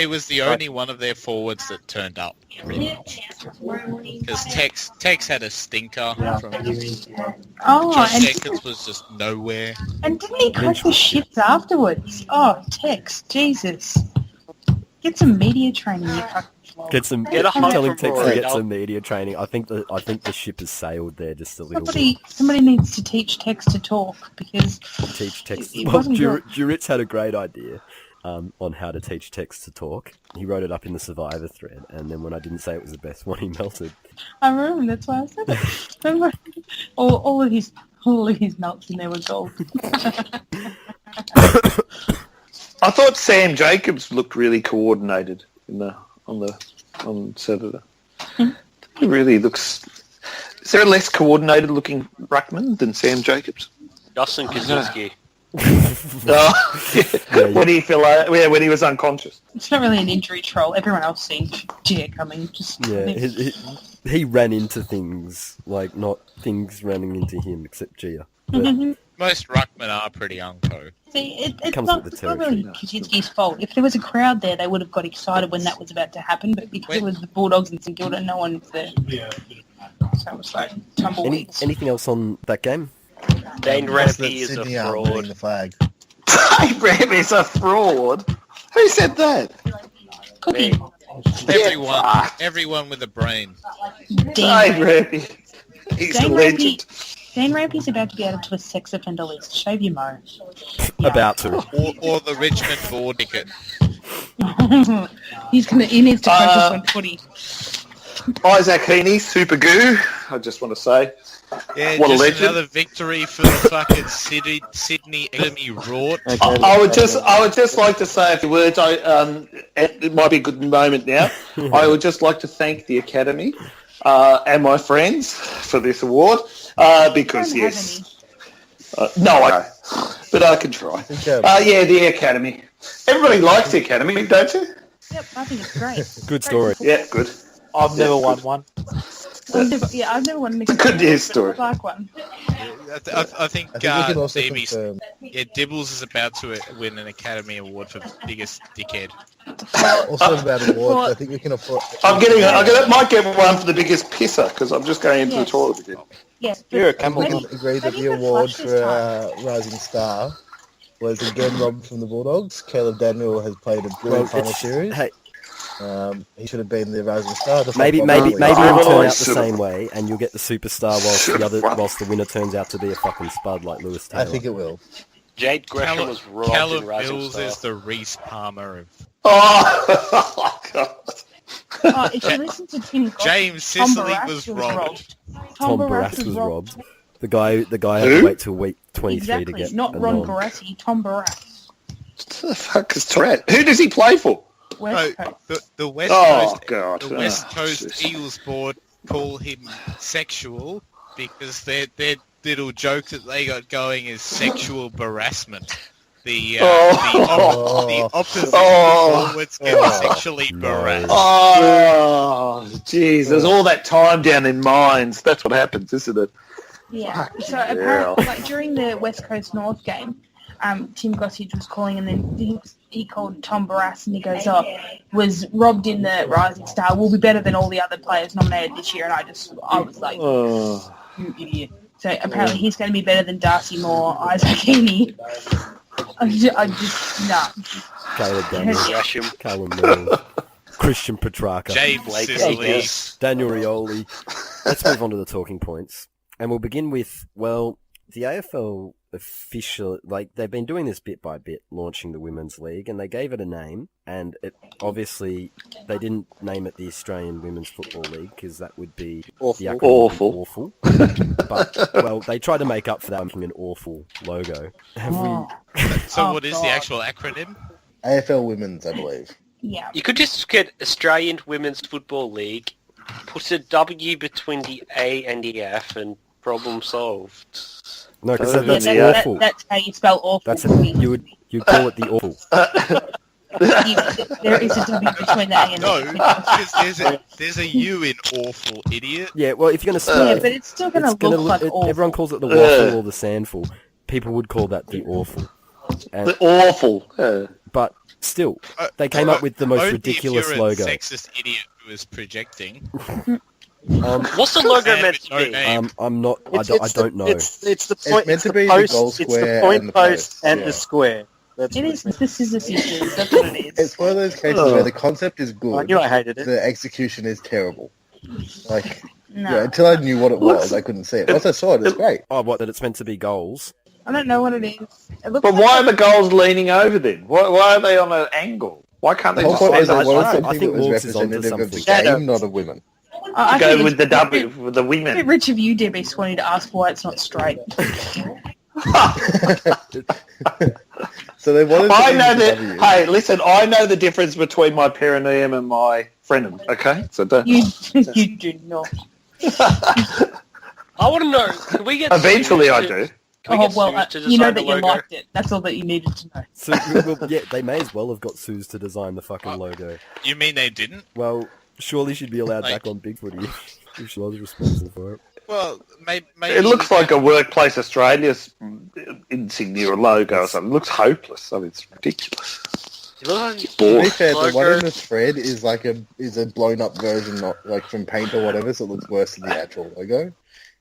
was the only one of their forwards that turned up, pretty much. Because Tex had a stinker. Josh Jenkins was just nowhere.
And didn't he crack the shits afterwards? Oh, Tex, Jesus. Get some media training, you fucking flog.
Get a hunt
telling
from
Tex to
Rory.
get some media training. I think the ship has sailed there just a little
Somebody needs to teach Tex to talk, because
teach Tex.
it
Well,
wasn't good.
Juritz had a great idea on how to teach Tex to talk. He wrote it up in the Survivor thread, and then when I didn't say it was the best one, he melted.
I remember, that's why I said it. Remember, all of his melts in there were gold.
I thought Sam Jacobs looked really coordinated on Saturday. He really looks. Is there a less coordinated looking ruckman than Sam Jacobs?
Justin Kaczynski.
When he fell out, when he was unconscious.
It's not really an injury troll. Everyone else seen Gia coming.
He ran into things, like not things running into him, except Gia. But
Most ruckmen are pretty unco.
See, it's
comes
not,
with the
it's not
territory.
really Kaczynski's fault. If there was a crowd there, they would have got excited when that was about to happen, but because it was the Bulldogs and St Kilda, no one was there. So it was like tumbleweeds.
Anything else on that game?
Dane Rampy is a
Sydney are winning
fraud.
the flag.
Dave Ram is a fraud. Who said that?
Cookie.
Everyone with a brain.
Dave Rampy. He's a legend.
Dane Rampy's about to be added to a sex offender list. Shave your mo.
About to.
Or the Richmond board ticket.
He needs to focus on footy.
Isaac Heaney, super goo. I just want to say.
Yeah,
What a
just
legend.
another victory for the fucking Sydney Academy Rort.
I would just like to say a few words. It might be a good moment now. I would just like to thank the Academy and my friends for this award because
You don't
yes, no, I don't, but I can try. Yeah, the Academy. Everybody likes the Academy, don't you?
Yep, I think it's great.
Good story.
Yeah, good.
I've never won one.
I've never won an
Good news story.
Like one.
I think
I think we can also
Davey's
confirm
Yeah, Dibbles is about to win an Academy Award for biggest dickhead.
Also about awards, I think we can afford...
might get one for the biggest pisser, because I'm just going into the toilet again.
Yes,
You're a
but
camel.
We can agree that the award for Rising Star was again robbed from the Bulldogs. Caleb Daniel has played a brilliant final series.
Hey,
he should have been the Rising Star.
maybe
I've
it'll turn out the
always
same way, and you'll get the superstar whilst the winner turns out to be a fucking spud like Lewis Taylor.
I think it will.
Jade Gresham was robbed
Callum
in Rising
Mills
Star.
is the Reece Palmer of...
Oh, God.
if you listen to Tim Goss,
James
Tom
Sicily
Barrass
was robbed.
Tom Barrass was robbed. The guy had to wait till week 23
Exactly,
to get
not
a
Ron
nom.
Barassi, Tom Barrass.
What the fuck is Tourette? Who does he play for?
West
No,
Coast.
the West
Oh,
Coast,
God.
the West Coast
jeez.
Eagles board call him sexual because their little joke that they got going is sexual harassment. The opposite forwards get sexually harassed.
Oh, jeez. There's all that time down in mines. That's what happens, isn't it?
Yeah. So apparently, like during the West Coast North game, Tim Gossage was calling, and then he called Tom Barrass, and he goes, was robbed in the Rising Star. Will be better than all the other players nominated this year. And I was like, you idiot. So apparently he's going to be better than Darcy Moore, Isaac Heaney. I just nah.
Caleb Daniel,
Gresham.
Callum Mills, Christian Petrarca,
James
Blake
Sicily.
Davis.
Daniel Rioli. Let's move on to the talking points. And we'll begin with, well, the AFL official, like, they've been doing this bit by bit, launching the Women's League, and they gave it a name, and it obviously, they didn't name it the Australian Women's Football League, because that would be
Awful.
the acronym would be awful. But, well, they tried to make up for that making an awful logo.
So what is the actual acronym?
AFL Women's, I believe.
Yeah.
You could just get Australian Women's Football League, put a W between the A and the F, and problem solved.
No, because
Yeah,
that's awful.
That's how you spell awful.
That's you'd call it the awful.
There is a W between the A and
No,
the
because there's a U in awful, idiot.
Yeah, well, if you're going to
Yeah,
spell
but it's still going to look like awful.
everyone calls it the waffle or the sandful. People would call that the awful. And,
The awful.
but still, they came up with the most
Only
ridiculous
if you're
logo.
a sexist idiot who is projecting.
What's the logo
And
meant
with
to
no
be?
name.
I'm not. I don't know.
It's the point.
meant to
the
be the
post,
goal
it's the
square
point
and the
post
post,
and
yeah.
the square. That's
It
what
is the Scissor Sisters. That's what it is.
It's one of those cases where the concept is
I
good,
knew I hated it.
the execution is terrible. Like,
No.
yeah, until I knew what it was, I couldn't see it. Once I saw it, it's great.
Oh, what? That it's meant to be goals?
I don't know what it is. It looks
But
like
why are the goals leaning over then? Why are they on an angle? Why can't they
The whole
just
point was
stand
they wanted
I
something
think
that was
Morgs is onto
representative of the
something.
game, not of women.
I
go
think
with
it's
the
a
W,
bit-
with the
a bit
women?
rich of you, Debbie Swannie, to ask why it's not straight.
So they wanted
I
to
know
use the
that.
W.
Hey, listen, I know the difference between my perineum and my frenum. Okay, so
You do not.
I want to know. Can we get
eventually I
Suze
do.
Can we
Oh
get
well,
Suze to
you know
design
that
the
you
logo?
liked it. That's all that you needed to know.
So, well, yeah, they may as well have got Suze to design the fucking logo.
You mean they didn't?
Well, surely she'd be allowed back on Big Footy if she was responsible for it.
Well, maybe
It looks like a Workplace Australia's insignia or logo or something. It looks hopeless. I mean, it's ridiculous.
It looks like
To be
Boring.
fair, the one
logo.
in the thread is like a blown up version, not like from paint or whatever, so it looks worse than the actual logo,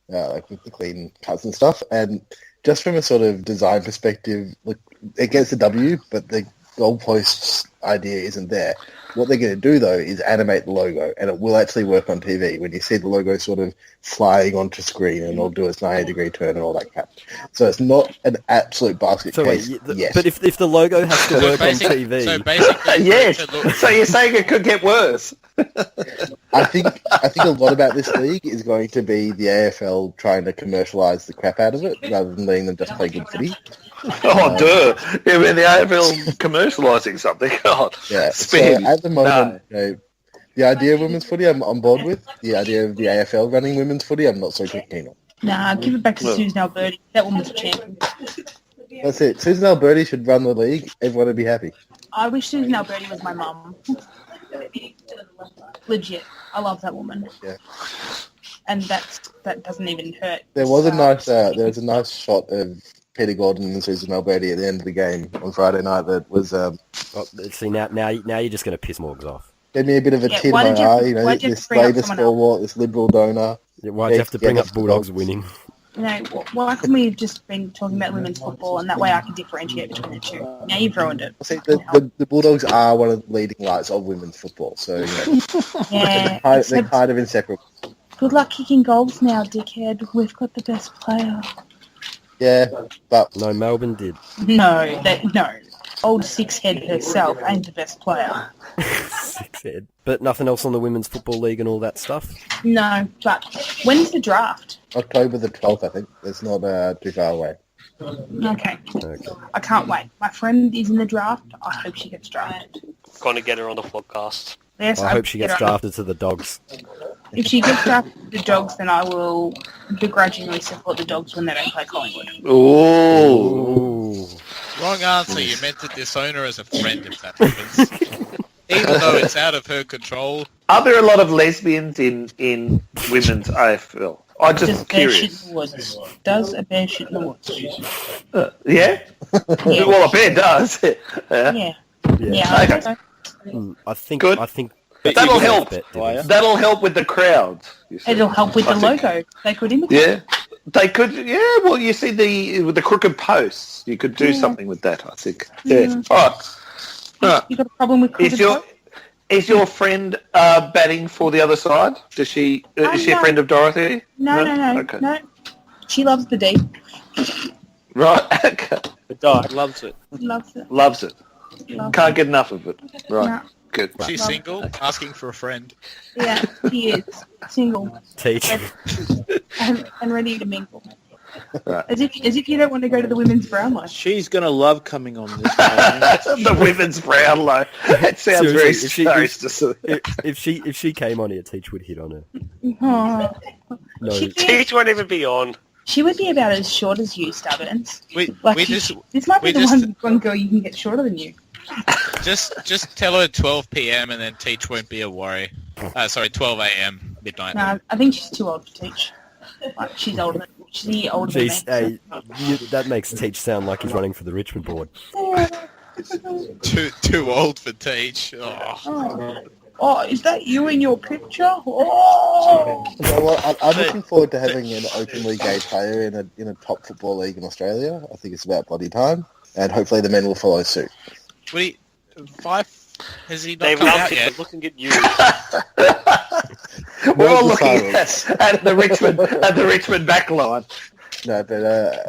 like with the clean cuts and stuff. And just from a sort of design perspective, look, it gets a W, but the goalposts idea isn't there. What they're going to do, though, is animate the logo, and it will actually work on TV when you see the logo sort of flying onto screen, and it'll do its 90-degree turn and all that crap. So it's not an absolute basket
So wait,
case yet.
but if the logo has to work on TV,
So basically,
Yes.
it looks-
So you're saying it could get worse?
I think a lot about this league is going to be the AFL trying to commercialise the crap out of it rather than letting them just play good footy.
Oh, duh. I mean, the AFL commercialising something. God.
Yeah. So
Spin.
at the moment, you know, the idea of women's footy I'm on board with. The idea of the AFL running women's footy I'm not so keen on.
Nah, give it back to Susan Alberti. That woman's a champion.
That's it. Susan Alberti should run the league. Everyone would be happy.
I wish Susan Alberti was my mum. Legit. I love that woman.
Yeah.
And that doesn't even hurt.
There was a
So-
nice shot of Peter Gordon and Susan Alberti at the end of the game on Friday night that was
See, now you're just going to piss Morgs off.
gave me a bit of a
Yeah,
tin
why
in
did
my
you-
eye. You know,
why'd you
this
bring up
Labour
someone
stalwart, this Liberal donor.
Why'd you have to bring
Yeah,
up Bulldogs winning?
Why couldn't we have just been talking about women's football and that way I can differentiate between the two? Now you've ruined it.
See, the Bulldogs are one of the leading lights of women's football, so
Yeah,
they're
except
kind of inseparable.
good luck kicking goals now, dickhead. We've got the best player.
Yeah, but
No, Melbourne did.
No. Old six-head herself ain't the best player.
Six head. But nothing else on the Women's Football League and all that stuff?
No, but when's the draft?
October the 12th, I think. It's not too far away.
Okay.
Okay.
I can't wait. My friend is in the draft. I hope she gets drafted.
Going to get her on the Flogcast.
Yes,
I hope she gets
her.
drafted to the Dogs.
If she gets drafted to the Dogs, then I will begrudgingly support the Dogs when they don't play Collingwood.
Ooh.
Ooh.
Wrong answer. You meant to disown her as a friend if that happens. Even though it's out of her control.
Are there a lot of lesbians in women's AFL? I'm
Does
just
a bear shit
curious.
in the woods? Does a bear shit in the woods?
Yeah?
Yeah.
Well, a bear does. Yeah.
Yeah. Yeah, I
Okay.
think so.
I think.
Good.
I think
That'll help.
Bet, Dibbles.
That'll help with the crowd. You see.
It'll help with the
I think.
logo. They could imitate.
Yeah. They could, yeah, well, you see with the crooked posts, you could do something with that, I think. Yeah. All right.
You got a problem with
Is
cricket?
is your friend batting for the other side? Does she is she a
No.
friend of Dorothy?
No.
Okay.
No. She loves the D.
Right. Okay.
The dog loves it.
Loves it.
Loves it.
Loves
Can't get enough of it. Right.
No.
Good.
She's single, asking for a friend.
Yeah, he is single
Teach.
and ready to mingle.
Right.
As if you don't want to go to the women's Brownlow.
She's going to love coming on this one.
The women's Brownlow. That sounds very
Seriously,
strange.
if she came on here, Teach would hit on her.
Oh.
No,
Teach won't even be on.
She would be about as short as you, Staburns.
We
This might be
we
the
just-
one girl you can get shorter than you.
just tell her 12 p.m. and then Teach won't be a worry. Sorry, 12 a.m. midnight.
No, I think she's too old to teach. Like, she's older than
Jeez,
me.
hey, that makes Teach sound like he's running for the Richmond board.
Too old for Teach. Oh.
Oh, is that you in your picture? Oh!
You know what? I'm looking forward to having an openly gay player in a top football league in Australia. I think it's about bloody time, and hopefully the men will follow suit.
What do you, Five? Has he not
They've
come out
loved it,
yet?
but looking at you.
We're all
the
looking
silence.
at the Richmond back line.
No, but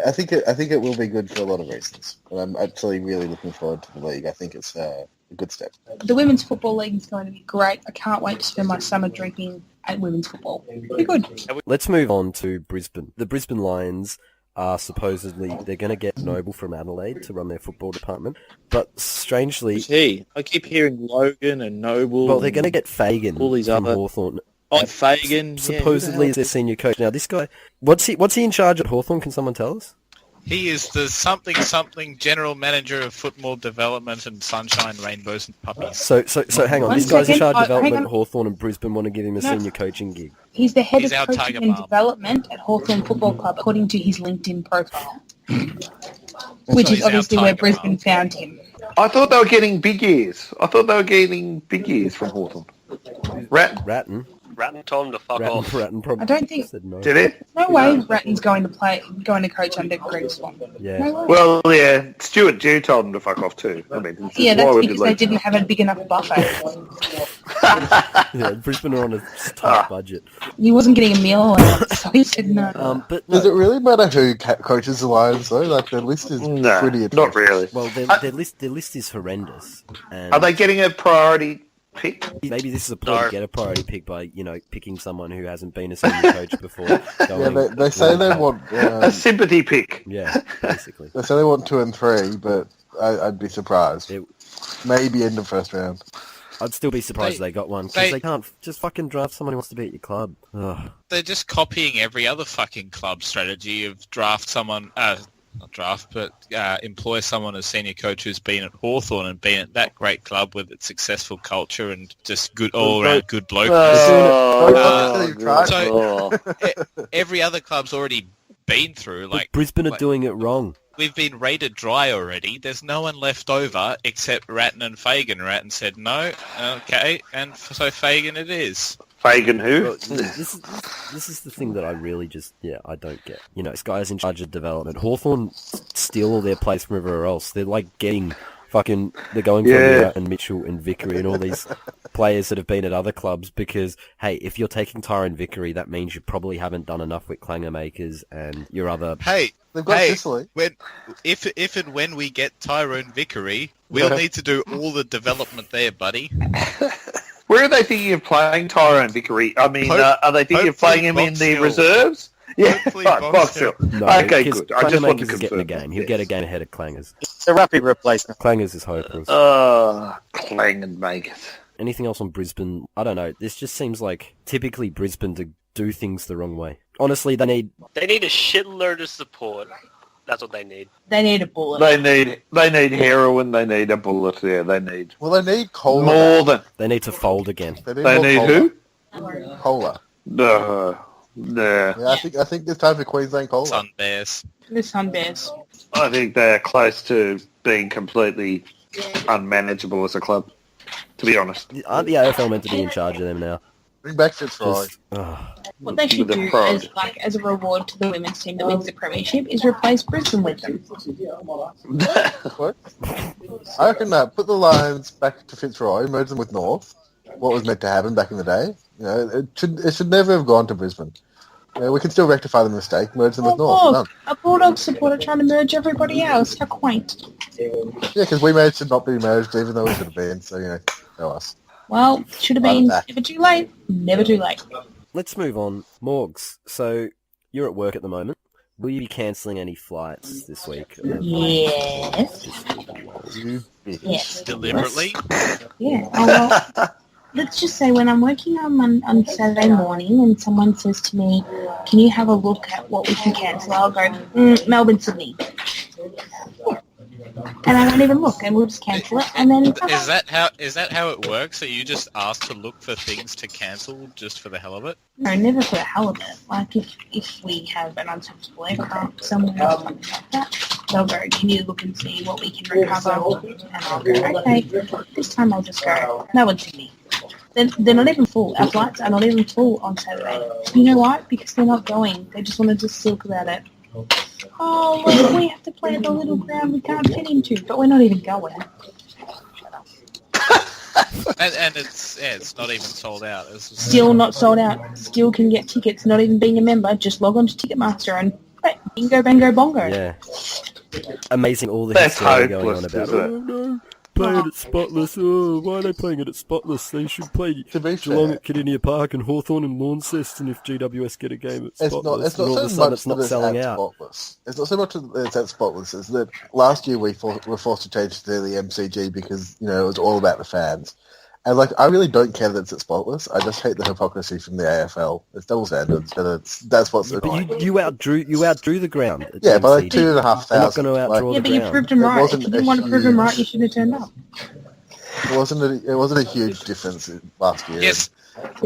I think it will be good for a lot of reasons. And I'm actually really looking forward to the league. I think it's a good step.
The Women's Football League is going to be great. I can't wait to spend my summer drinking at women's football. It'll be good.
Let's move on to Brisbane. The Brisbane Lions are supposedly, they're going to get Noble from Adelaide to run their football department. But strangely,
Who's he? I keep hearing Logan and Noble.
well, they're going to get Fagan
all these
from
other-
Hawthorn.
Oh, Fagan.
Supposedly as their senior coach. Now, this guy, what's he in charge at Hawthorn? Can someone tell us?
He is the something general manager of football development and sunshine, rainbows and puppies.
So hang on.
One
This guy's in
second.
charge of
Hang
development
on.
at Hawthorn, and Brisbane want to give him a
No.
senior coaching gig.
He's the head
He's
of
our
coaching
Tiger
and
Balm.
development at Hawthorn Football Club, according to his LinkedIn profile, which
So
is
he's our
obviously where
Tiger
Brisbane
Balm.
found him.
I thought they were getting big ears. From Hawthorn.
Ratton
Ratton told him to fuck off.
Ratton probably
I don't think-
said no.
Did it?
No way Ratton's going to coach under Greg Swan.
Yeah.
No way.
Well, yeah. Stuart Dew told him to fuck off too. I mean, it's
Yeah,
just, why
that's
would
because
you
they
leave?
didn't have a big enough buffet.
Yeah, Brisbane are on a tight budget.
He wasn't getting a meal allowance, so he said no.
But
Does
no,
it really matter who coaches the Lions though? Like the list is
No,
pretty atrocious.
not really.
well, their list is horrendous. And
Are they getting a priority pick?
maybe this is a ploy
No.
to get a priority pick by picking someone who hasn't been a senior coach before.
Yeah,
Going,
they say they want.
A sympathy pick.
yeah, basically.
They say they want 2 and 3, but I'd be surprised.
It-
Maybe end of first round.
I'd still be surprised if they got one because they can't just fucking draft someone who wants to be at your club. Ugh.
They're just copying every other fucking club strategy of draft someone, not draft, but employ someone as senior coach who's been at Hawthorn and been at that great club with its successful culture and just good all-around good bloke.
Oh, tried.
So every other club's already been through.
But
Like
Brisbane are doing it wrong.
we've been rated dry already. There's no one left over except Ratton and Fagin. Ratton said no, okay, and so Fagin it is.
Fagin who?
Well, this is the thing that I really just, I don't get. You know, this guy's in charge of development. Hawthorn steal all their plays from everywhere else. They're like getting they're going for Mira and Mitchell and Vickery and all these players that have been at other clubs because, hey, if you're taking Tyrone Vickery, that means you probably haven't done enough with Clanger Makers and your other...
They've got Sicily.
If and when we get Tyrone Vickery, we'll need to do all the development there, buddy.
Where are they thinking of playing Tyrone Vickery? I mean, are they thinking of playing him in the reserves? Yeah, Box Hill.
No,
okay, good. I just wanted to confirm.
Getting a game. He'll get a game ahead of Clangers.
It's a rapid replacement.
Clangers is hopeless.
Clang Makers.
Anything else on Brisbane? I don't know. This just seems like typically Brisbane to do things the wrong way. Honestly, they need
a shitload of support. That's what they need.
They need a bullet.
They need heroin. They need a bullet. Yeah, they need.
Well, they need cola.
More than.
They need to fold again.
They need who?
Cola.
No.
Yeah, I think it's time for Queensland Cola.
Sun Bears.
The Sun Bears.
I think they're close to being completely unmanageable as a club, to be honest.
Aren't the AFL meant to be in charge of them now?
Bring back Fitzroy.
What they should do as a reward to the women's team that wins the premiership is replace Brisbane with them.
What? I reckon put the Lions back to Fitzroy, merge them with North. What was meant to happen back in the day. You know, it should never have gone to Brisbane. You know, we can still rectify the mistake, merge them with North.
Look, a Bulldog supporter trying to merge everybody else. How quaint.
Yeah, because we managed to not be merged even though we should have been, so, go us.
Well, should have been never too late. Never too late.
Let's move on. Morgs, so you're at work at the moment. Will you be cancelling any flights this week?
Yes. Yes.
Deliberately?
Yeah. Well, let's just say when I'm working on Saturday morning and someone says to me, can you have a look at what we can cancel? I'll go, Melbourne, Sydney. Yeah. And I won't even look, and we'll just cancel it, and then...
Is that how it works? So you just ask to look for things to cancel just for the hell of it?
No, never for the hell of it. Like, if we have an unsuccessful aircraft somewhere or something like that, they'll go, can you look and see what we can recover? And I'll go, okay, this time I'll just go, Melbourne, Sydney. They're not even full. Our flights are not even full on Saturday. You know why? Because they're not going. They just want to just silk about it. Oh, well, we have to play at the little ground we can't fit into, but we're not even going.
and it's not even sold out.
Still not sold out. Still can get tickets, not even being a member. Just log on to Ticketmaster and bingo, bango, bongo.
Yeah. Amazing all the
That's
history going on
hopeless,
about
isn't it?
Oh, no. Playing it at Spotless. Oh, why are they playing it at Spotless? They should play Geelong at Cardinia Park and Hawthorn and Launceston if GWS get a game at Spotless.
It's not so much that it's selling out. Spotless. It's not so much that it's at Spotless. It's that last year we were forced to change to the MCG because, it was all about the fans. And, I really don't care that it's at Spotless. I just hate the hypocrisy from the AFL. It's double standards, but that's what's annoying.
But you outdrew the ground.
Yeah, by 2,500.
They're not going to outdraw the
but
ground.
you proved them right. If you didn't want to prove them right, you should have turned up.
It wasn't a huge difference last year.
Yes.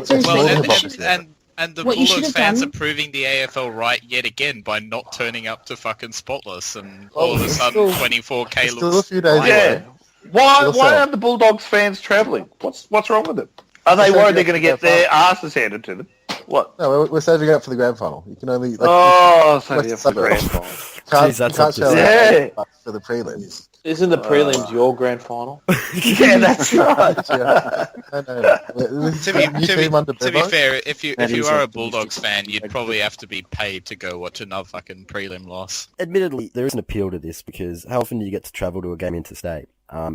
Seriously,
and the
what you should
Bulldogs
have
fans
done-
are proving the AFL right yet again by not turning up to fucking Spotless, and all of a sudden 24k
Still a
looks...
few days away.
Why aren't the Bulldogs fans travelling? What's wrong with them? Are they worried they're going to get their asses handed to them? What?
No, we're saving up for the grand final. You can only...
saving up for the grand final.
Jeez, that's
can't show
Yeah.
for the prelims.
Isn't the prelims your grand final?
Yeah, that's right.
To be fair, if you
That is
are
a-
a Bulldogs fan, you'd probably have to be paid to go watch another fucking prelim loss.
Admittedly, there is an appeal to this because how often do you get to travel to a game interstate?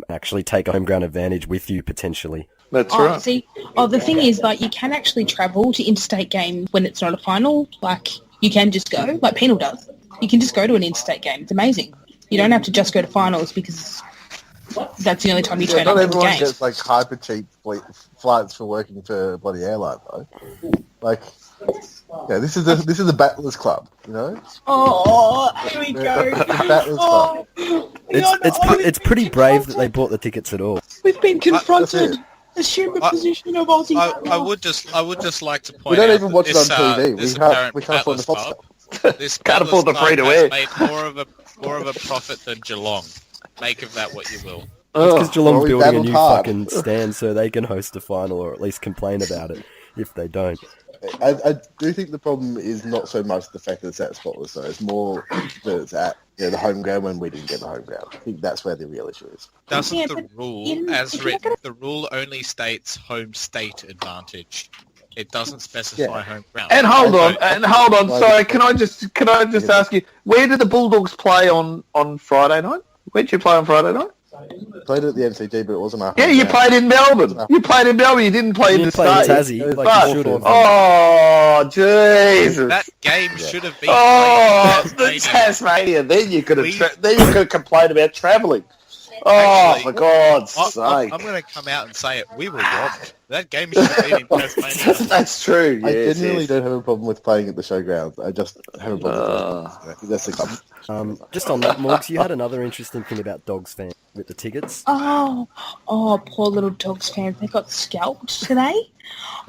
Actually take a home ground advantage with you potentially.
That's right.
The thing is, you can actually travel to interstate games when it's not a final. You can just go, like Penal does. You can just go to an interstate game. It's amazing. You don't have to just go to finals because that's the only time you turn
not
up in the
everyone
game.
gets hyper cheap flights for working for a bloody airline though. This is the Battlers Club,
Oh, here we go.
Battlers Club.
It's pretty brave that they bought the tickets at all.
We've been confronted.
That's it.
Assume the position of Aussie.
I would just like to point
We don't
out
even
that
watch it
this,
on TV.
this
We can't
apparent
afford the
Battles
Fox
Club, this
Can't
Battles
afford the
Club
free to
has
air.
made more of a profit than Geelong. Make of that what you will.
It's because Geelong's
we
building a
battled
new
hard.
fucking stand so they can host a final or at least complain about it if they don't.
I do think the problem is not so much the fact that it's at Spotless, though. It's more that it's at the home ground when we didn't get the home ground. I think that's where the real issue is.
Doesn't
Yeah,
the
but
rule,
in-
as
if you're
written,
gonna-
the rule only states home state advantage. It doesn't specify
Yeah.
home ground.
And hold on.
Like-
Sorry, can I just ask you, where did the Bulldogs play on Friday night? Where did you play on Friday night?
Played at the MCG, but it wasn't our
Yeah,
home
you
ground.
played in Melbourne. You played in Melbourne. You didn't play in
You
the
didn't play in
state.
Tassie like
But-
you should have.
Oh, Jesus!
That game should have been
Oh,
played in
the
Tasmania.
Tasmania. Then you could
We-
have complained about travelling. Oh,
Actually,
for God's
I'm
sake!
going to come out and say it. We were robbed. That game should have been in Tasmania.
That's true.
I
Yes,
genuinely
yes.
don't have a problem with playing at the showgrounds. I just have a problem with playing. I think that's the problem.
Just on that, Morgs, you had another interesting thing about Dogs fans with the tickets.
Oh, poor little Dogs fans. They got scalped today.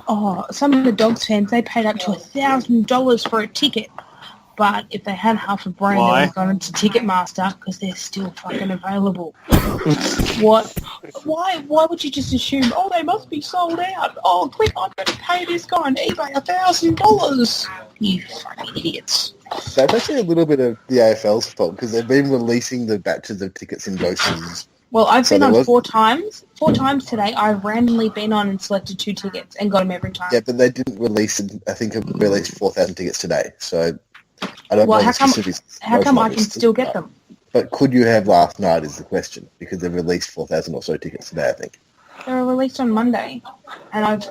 Oh, some of the Dogs fans, they paid up to $1,000 for a ticket. But if they had half a brain, they would have gone into Ticketmaster because they're still fucking available. What? Why would you just assume, oh, they must be sold out? Oh, quick, I'm going to pay this guy on eBay $1,000. You fucking idiots.
That's actually a little bit of the AFL's fault because they've been releasing the batches of tickets in doses.
Well, I've
So
been
there
on
was-
4 times. 4 times today. I've randomly been on and selected 2 tickets and got them every time.
Yeah, but they didn't release, I think, it released 4,000 tickets today. So I don't
Well,
know
how
the
come-
specifics.
How come I can still get them?
But could you have last night is the question, because they've released 4,000 or so tickets today, I think.
They were released on Monday, and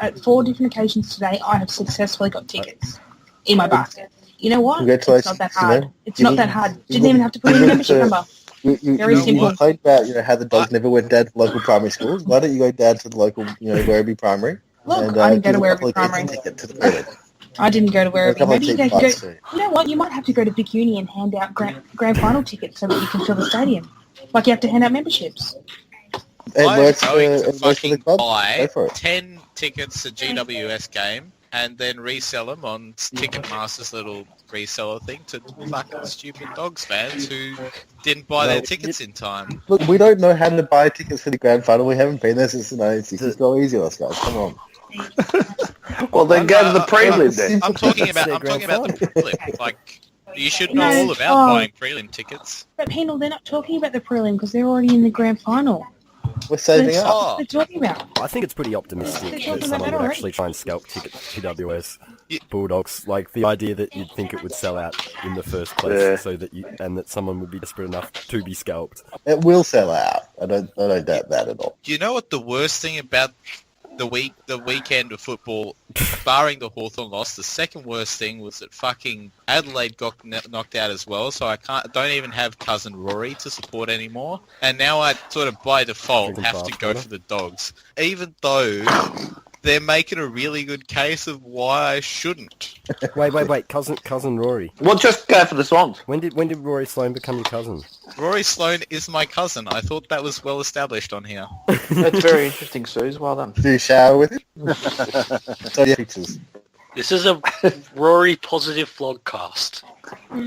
at 4 different occasions today, I have successfully got tickets in my basket. You know what? It's
Congratulations,
not that
you
hard.
know.
It's
You
not
need-
that hard.
you
Didn't even
need-
have to put in a
you
membership
need to-
number.
You
Very simple.
complained about how the dogs never went down to local primary schools. Why don't you go down to the local, Werribee Primary?
Look, I didn't go to
give a couple
Werribee
of kids a
Primary.
ticket to the prelim.
I didn't go to
A
Werribee.
couple of
Maybe you
cheap
go.
bikes too.
You know what? You might have to go to Vic Uni and hand out grand final tickets so that you can fill the stadium. Like you have to hand out memberships.
It
I'm
works for,
going to
it works for the
fucking
club.
buy
Go for it.
10 tickets to GWS game and then resell them on Ticketmaster's little reseller thing to fucking stupid Dogs fans who didn't buy their tickets in time.
Look, we don't know how to buy tickets for the grand final. We haven't been there since the 1960s. Go easy on us, guys. Come on.
Well, then go to the prelim then.
I'm talking about
That's their
the prelim. Like, you should know
No,
all about buying prelim tickets.
But Penal, they're not talking about the prelim because they're already in the grand final.
We're saving
That's
up.
what they're talking about.
I think it's pretty optimistic
They're
that
talking
someone
about
would
that
actually try and scalp tickets to GWS Bulldogs. Like the idea that you'd think it would sell out in the first place,
Yeah.
so that that someone would be desperate enough to be scalped.
It will sell out. I don't doubt that at all.
Do you know what the worst thing about the weekend of football, barring the Hawthorn loss, the second worst thing was that fucking Adelaide got knocked out as well, so I don't even have cousin Rory to support anymore, and now I sort of by default
Drinking
have to go
Bathwater.
for the Dogs, even though they're making a really good case of why I shouldn't.
Wait, cousin Rory.
Well, just go for the Swans.
When did Rory Sloane become your cousin?
Rory Sloane is my cousin. I thought that was well established on here.
That's very interesting, Suze. Well done.
Do you shower with him? So yeah, pictures.
This is a Rory positive Flogcast.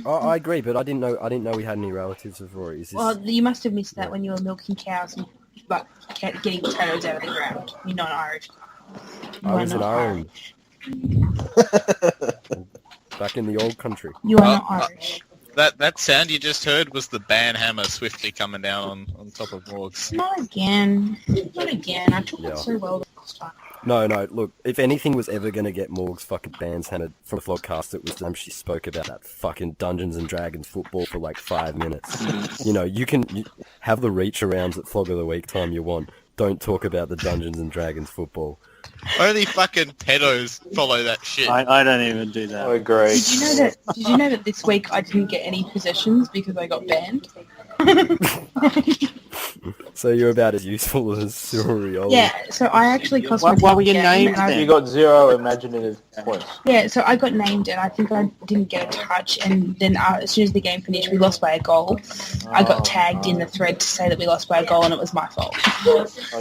I agree, but I didn't know we had any relatives of Rory's. Is this-
Well, you must have missed that when you were milking cows and getting potatoes out of the ground. You're not Irish. You
I
are
was an
not
Iron. Back in the old country.
You are not Irish.
That sound you just heard was the ban hammer swiftly coming down on top of Morgs.
Not again. Not again. I took
Yeah.
it so well last time.
No, look, if anything was ever going to get Morg's fucking bands handed from the Flogcast, it was the time she spoke about that fucking Dungeons and Dragons football for like 5 minutes. You can have the reach arounds at Flog of the Week time you want. Don't talk about the Dungeons and Dragons football.
Only fucking pedos follow that shit.
I don't even do
I
that.
agree.
Did you know that this week I didn't get any possessions because I got banned?
So you're about as useful as Silurioli.
Yeah, so I actually cost my
What were your
game,
names
and I-
then?
You got 0 imaginative points.
Yeah, so I got named and I think I didn't get a touch, and then as soon as the game finished we lost by a goal. I got tagged in the thread to say that we lost by a goal and it was my fault.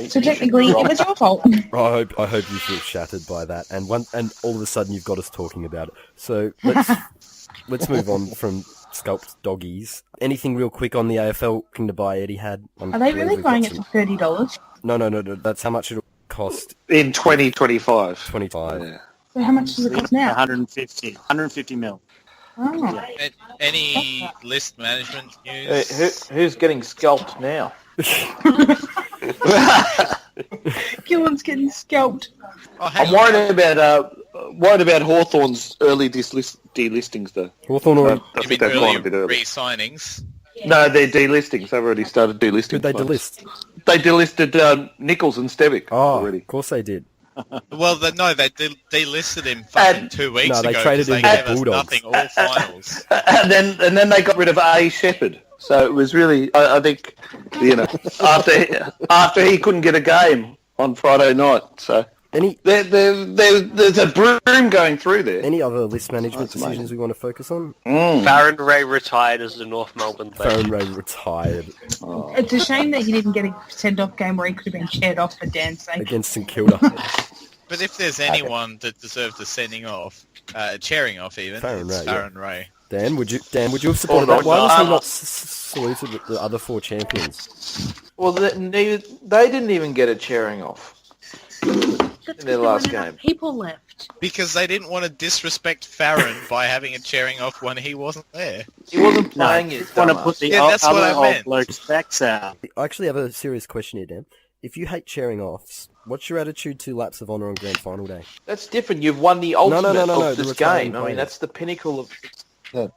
So technically it was your fault.
I hope you feel shattered by that, and all of a sudden you've got us talking about it. So let's move on from scalped doggies. Anything real quick on the AFL looking to buy Eddie had?
Are they really buying it for $30?
No. That's how much it'll cost.
In 2025.
25.
Yeah.
So how much does it cost now?
150 mil.
Oh.
Any list management news?
Who's getting scalped now?
Gillen's getting scalped.
I'm worried about Hawthorn's early delistings, though.
Hawthorn already...
I
You
think
mean
they've gone a
early
bit early.
re-signings?
No, they're delistings. They've already started delisting.
Who'd they
folks.
delist?
They delisted Nichols and Stevic already.
Of course they did.
Well, they delisted him fucking 2 weeks
No, they
ago
traded
because
him
they
to
gave us
Bulldogs.
nothing all finals.
And then they got rid of A. Shepherd. So it was really, I think, after he couldn't get a game on Friday night. So there's a broom going through there.
Any other list management decisions we want to focus on?
Farron Ray retired as the North Melbourne player.
Farron Ray retired
It's a shame that he didn't get a send-off game where he could have been chaired off for Dan's sake.
against St Kilda.
But if there's anyone that deserved a chairing off even,
Farron
it's
Ray,
Farron Ray.
Dan, would you have supported that? Why was he not saluted with the other 4 champions?
Well, they didn't even get a chairing off in their last game.
People left.
Because they didn't want to disrespect Farron by having a chairing off when he wasn't there.
He wasn't playing it.
Want to put the
that's what I
other
meant.
old blokes' backs out.
I actually have a serious question here, Dan. If you hate chairing offs, what's your attitude to laps of honour on grand final day?
That's different. You've won the ultimate
No,
of
the
this
retiring
game. I mean,
players.
that's the pinnacle of...
No,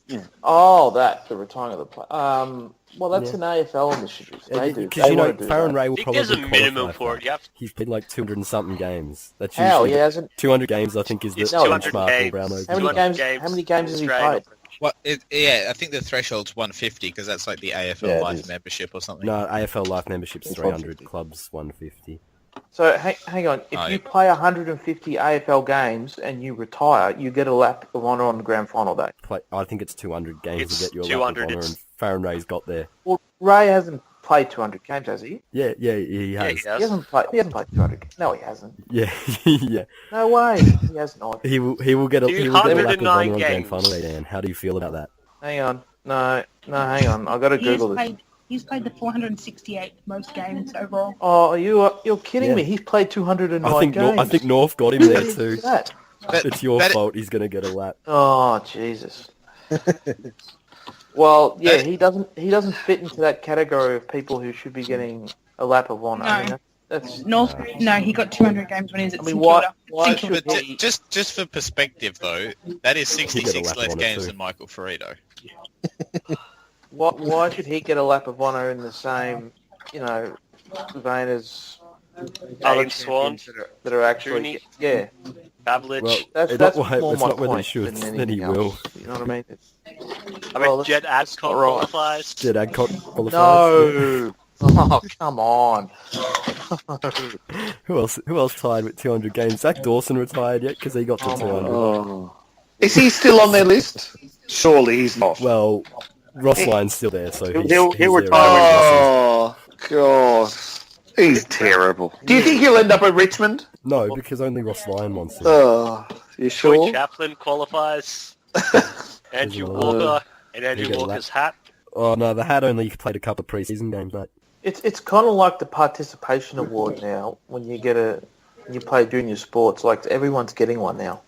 yeah.
Oh, the retiring of the play. Well, that's an AFL initiative. They do.
Because,
They want to do
Farron
that.
Ray
I
will
think
probably
there's a minimum
qualify
for it. Yep.
He's played like 200 and something games. That's
How?
usually
He hasn't...
200 games, I think, is the
It's
benchmark
200
in
games.
Brownlow.
How many games has he played?
Well, I think the threshold's 150 because that's like the AFL
Yeah, it
Life
is.
membership or something.
No, AFL Life membership's
It's
300,
150.
clubs 150.
So, hang on. If you play 150 AFL games and you retire, you get a lap of honour on the grand final day.
I think it's 200 games
It's
to get you a lap
200,
of honour,
it's-
and Farron Ray's got there.
Well, Ray hasn't played 200 games, has he?
Yeah, he
Yeah,
has.
he
He
does.
hasn't played 200 games. No, he hasn't.
Yeah, yeah.
No way. He has not.
He will get a lap of
209
honour on grand
games.
final day, Dan. How do you feel about that?
Hang on. No, hang on. I've got to Google this.
He's played the 468 most games overall.
Oh, you're kidding
Yeah.
me. He's played 209
I think
games.
I think North got him there
Look
too.
at that.
It's your fault. He's going to get a lap.
Oh, Jesus. Well, yeah, he doesn't fit into that category of people who should be getting a lap of honour. I mean, that's
North, no, he got 200 games when he was at
I mean,
St
why
Kilda.
should
But
he...
just for perspective, though, that is
He got a
66
lap
less
on it
games
too.
than Michael Ferrito.
Why should he get a lap of honour in the same, vein as other
James Swan,
champions that are actually...
Rooney.
Yeah,
Pavlich.
Well,
that's
it's
more
not
my
whether he
point
should,
than
then he
anything
will.
else. You know what I mean?
I mean,
well,
Jed
that's
Adcock
not right.
qualifies.
Did Adcock qualify?
No! Oh, come on.
Who else tied with 200 games? Zach Dawson retired yet because he got to 200.
Oh. Is he still on their list? Surely he's not.
Well, Ross Lyon's still there, so he's
He'll
there.
retire
Oh, God. He's terrible. Do you think he'll end up at Richmond?
No, because only Ross Lyon wants it.
Oh, you
Troy
sure?
Chaplin qualifies. Andrew
There's another-
Walker and Andrew
He got a
Walker's hat.
Oh no, the hat only played a couple of pre-season games, mate.
It's kind of like the participation award now when you play junior sports. Like everyone's getting one now.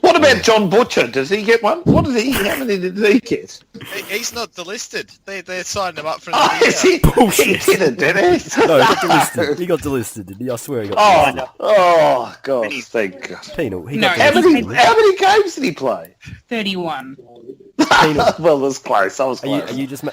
What about John Butcher? Does he get one? How many did he get?
He's not delisted. They signed him up for
Oh,
another
is
year.
he?
Bullshit.
He didn't, did he?
No, he got delisted. He got delisted, didn't he? I swear he got delisted.
Oh, God, thank God.
Penal. He
No,
got
How
delisted.
many games did he play?
31.
Penal.
Well, it was close. I was
Are
close.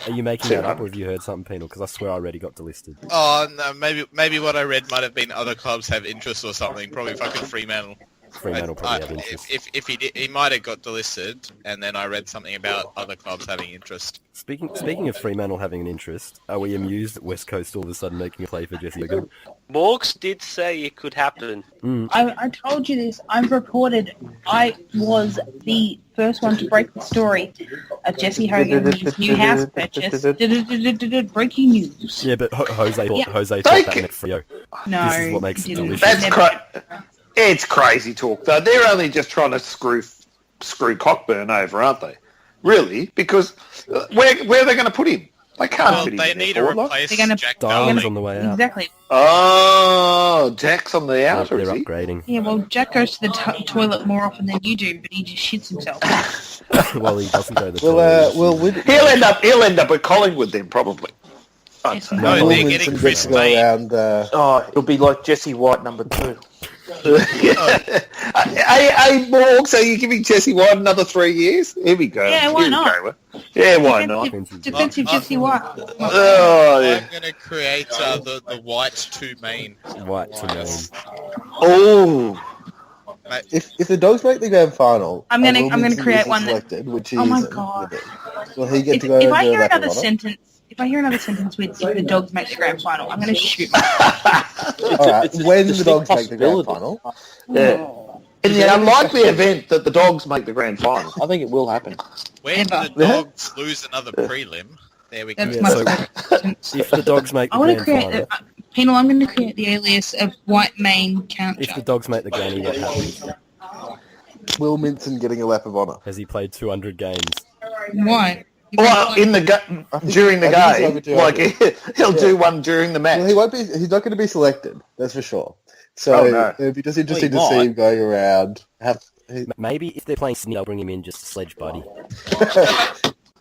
you making that up, or have you heard something Penal? Because I swear I already got delisted.
Oh no, maybe what I read might have been other clubs have interest or something. Probably fucking Fremantle.
Fremantle probably have interest.
If he did, he might have got delisted, and then I read something about other clubs having interest.
Speaking of Fremantle having an interest, are we amused at West Coast all of a sudden making a play for Jesse Hogan?
Morgs did say it could happen.
I told you this. I've reported. I was the first one to break the story of Jesse Hogan's new house purchase. Breaking news.
Yeah, but Jose
Yeah.
thought
Thank
that
you.
meant Frio.
No,
This is what makes
he
it
didn't.
delicious.
That's It's crazy talk, though. They're only just trying to screw Cockburn over, aren't they? really, because where are they going to put him? They can't
Well,
fit him
they
in
need
there,
to
Ford,
replace
They're gonna-
Jack
Darling's
Darling.
on the way out.
Exactly.
Oh, Jack's on the outer,
They're
is he?
upgrading.
Yeah, well, Jack goes to the toilet more often than you do, but he just shits himself.
Well, he doesn't go to the toilet.
He'll end up at Collingwood then, probably. I'd say.
No, they're getting Chris May.
around.
Oh, it'll be like Jesse White number 2.
Hey, Morgs, are you giving Jesse White another 3 years? Here we go.
Yeah, why
Here we
not?
go. Yeah, why not?
Defensive Jesse White.
Oh, yeah.
I'm going to create the White 2 main.
White to main.
Oh.
If the Dogs make the grand final,
I'm gonna
Wilmington
create
isn't
one that-
selected, which
Oh my
is-
God.
Will he get
If,
to go?
if I
into
hear
a lap of
another
honour?
sentence, with if the Dogs make the grand final, I'm gonna shoot.
All right, when the
distinct
Dogs make the grand
possibility.
final,
Yeah. In the unlikely event that the Dogs make the grand final.
I think it will happen.
When
Never.
the Dogs lose another prelim, there we go.
That's
Yeah,
my
so-
sentence.
If the Dogs make
I
the
want to
grand
create
final,
Penal. I'm going to create the alias of White Main Count.
if the Dogs make the granny, what happens?
Will Minson getting a lap of honour?
Has he played 200 games?
Why?
Well, in the during the
I think he's
game,
over 200.
he'll do one during the match.
Well, he won't be. He's not going to be selected. That's for sure. So
Oh, no.
it'd be just interesting
Well,
to
he
see him going around.
Maybe if they're playing Sydney, they'll bring him in just to sledge buddy.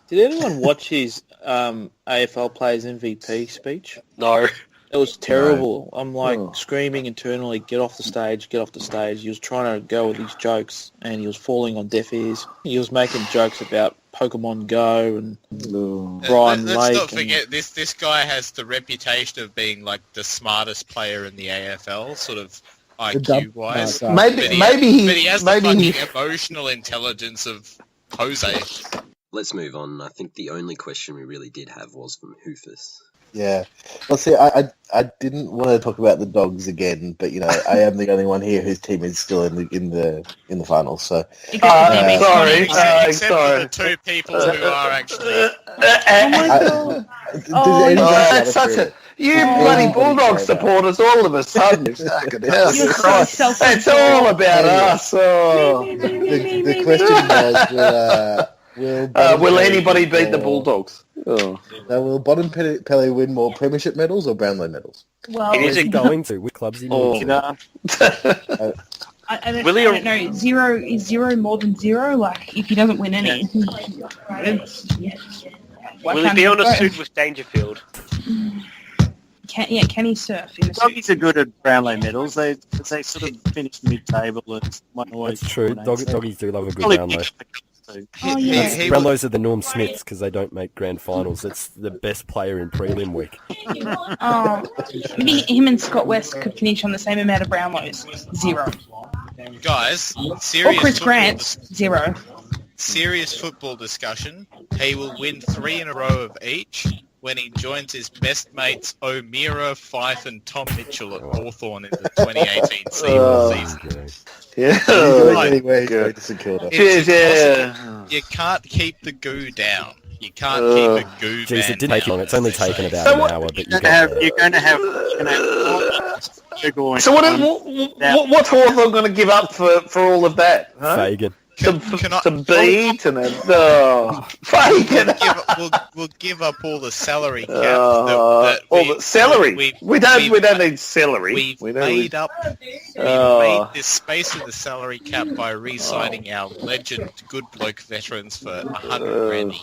Did anyone watch his AFL Players MVP speech?
No.
It was terrible. I'm like
Oh.
screaming internally, get off the stage, get off the stage. He was trying to go with his jokes and he was falling on deaf ears. He was making jokes about Pokemon Go and Brian
Let's
Lake.
not forget, this guy has the reputation of being like the smartest player in the AFL, sort of IQ-wise.
No,
Maybe
But he has the
maybe
fucking emotional intelligence of Jose.
Let's move on. I think the only question we really did have was from Hufus.
Yeah. Well, see, I didn't want to talk about the Dogs again, but you know, I am the only one here whose team is still in the finals. So
sorry.
Except for the two people who are actually...
Oh my God.
That's such a you bloody Bulldog supporters! All of a sudden, fucking hell,
You're so
Christ.
self-centered.
It's all about us. Oh.
the question was,
Will anybody beat the Bulldogs? Oh.
Now, will Bottom Pele win more premiership medals or Brownlow medals?
Well,
It is
Where's he going to? Which clubs he
Oh.
moving to?
I don't
William-
know. Zero is zero more than zero. Like if he doesn't win any, why
Will he
can't
be on
go?
a suit with Dangerfield?
Can he surf in a suit?
Doggies are good at Brownlow medals. They sort of finish mid-table and won't always.
That's true.
dominate. So
Doggies do love a good
probably
Brownlow.
pick the colours too.
Oh, yeah.
That's, Brownlows are the Norm Smiths because they don't make grand finals. It's the best player in prelim week.
Oh, maybe him and Scott West could finish on the same amount of Brownlows. Zero.
Guys,
Or
serious
Chris
football
Grant. Zero.
serious football discussion. He will win 3 in a row of each when he joins his best mates O'Meara, Fife and Tom Mitchell at Hawthorn in the 2018 season.
Yeah.
Anyway, he's
good.
going to St Kilda.
Cheers, yeah.
You can't keep the goo down. You can't keep a goo
Jeez,
man
it didn't take
down,
long. It's only
as they
taken
say.
about
So
an
what-
hour, but you
You're
got
going to
there.
have
So what's Hawthorn going to give up for all of that? Huh?
Fagan.
Some beat and a Fagan.
We'll give up all the salary cap.
All the celery. We don't need celery.
We've
We don't
made
need-
up. We've
Oh.
made this space in the salary cap by re-signing our legend good bloke veterans for $100,000 a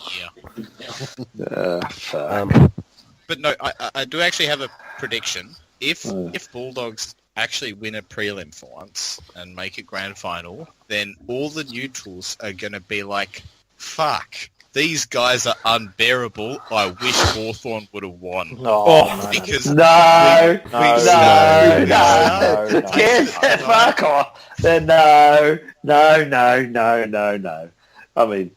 year. But no, I do actually have a prediction. If Bulldogs actually win a prelim for once and make a grand final, then all the neutrals are going to be like, fuck, these guys are unbearable. I wish Hawthorn would have won. Because
No.
no.
Get the fuck off. No. I mean,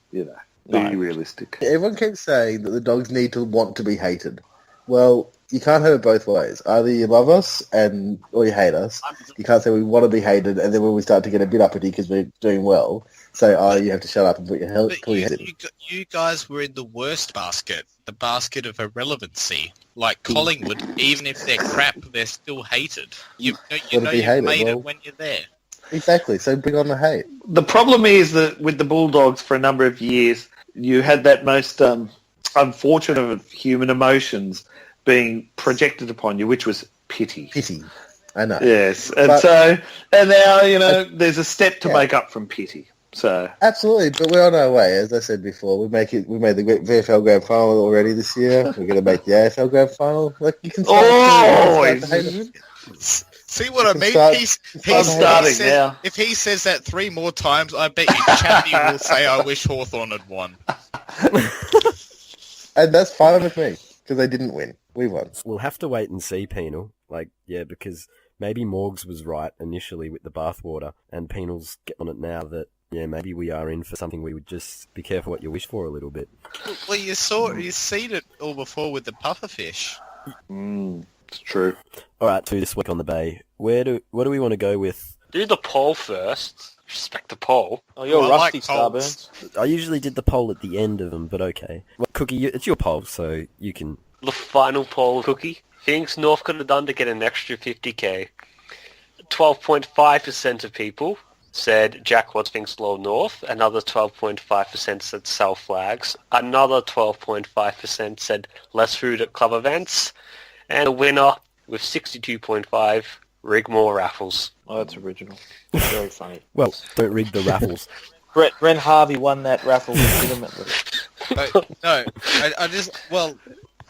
be realistic.
Everyone keeps saying that the Dogs need to want to be hated. Well, you can't have it both ways. Either you love us or you hate us. You can't say we want to be hated, and then when we start to get a bit uppity because we're doing well, say, you have to shut up and put your head in.
You guys were in the worst basket, the basket of irrelevancy. Like Collingwood, even if they're crap, they're still hated. You know
be
you've
hated,
made
well.
it when you're there.
Exactly, so bring on the hate.
The problem is that with the Bulldogs for a number of years, you had that most unfortunate of human emotions being projected upon you, which was pity.
Pity. I know.
Yes, and now there's a step to make up from pity. So
absolutely, but we're on our way. As I said before, we made the VFL Grand Final already this year. We're going to make the AFL Grand Final. Like you can.
See what I mean?
I'm starting now.
If he says that 3 more times, I bet you Chappy will say, "I wish Hawthorn had won."
And that's fine with me because they didn't win. We won.
We'll have to wait and see, Penal. Because maybe Morgs was right initially with the Bathwater, and Penal's getting on it now that. Yeah, maybe we are in for something. We would just be careful what you wish for a little bit.
Well, you seen it all before with the pufferfish.
It's true.
All right, to this week on the Bay. What do we want to go with?
Do the poll first. Respect the poll.
Oh, you're rusty, Staburns.
I usually did the poll at the end of them, but okay. Well, Cookie, it's your poll, so you can...
The final poll, Cookie. Things North could have done to get an extra 50k. 12.5% of people said Jack Watts thinks Low North. Another 12.5% said sell flags. Another 12.5% said less food at club events. And a winner with 62.5, rig more raffles.
Oh, that's original. Very funny.
Well, don't rig the raffles.
Brent Harvey won that raffle legitimately.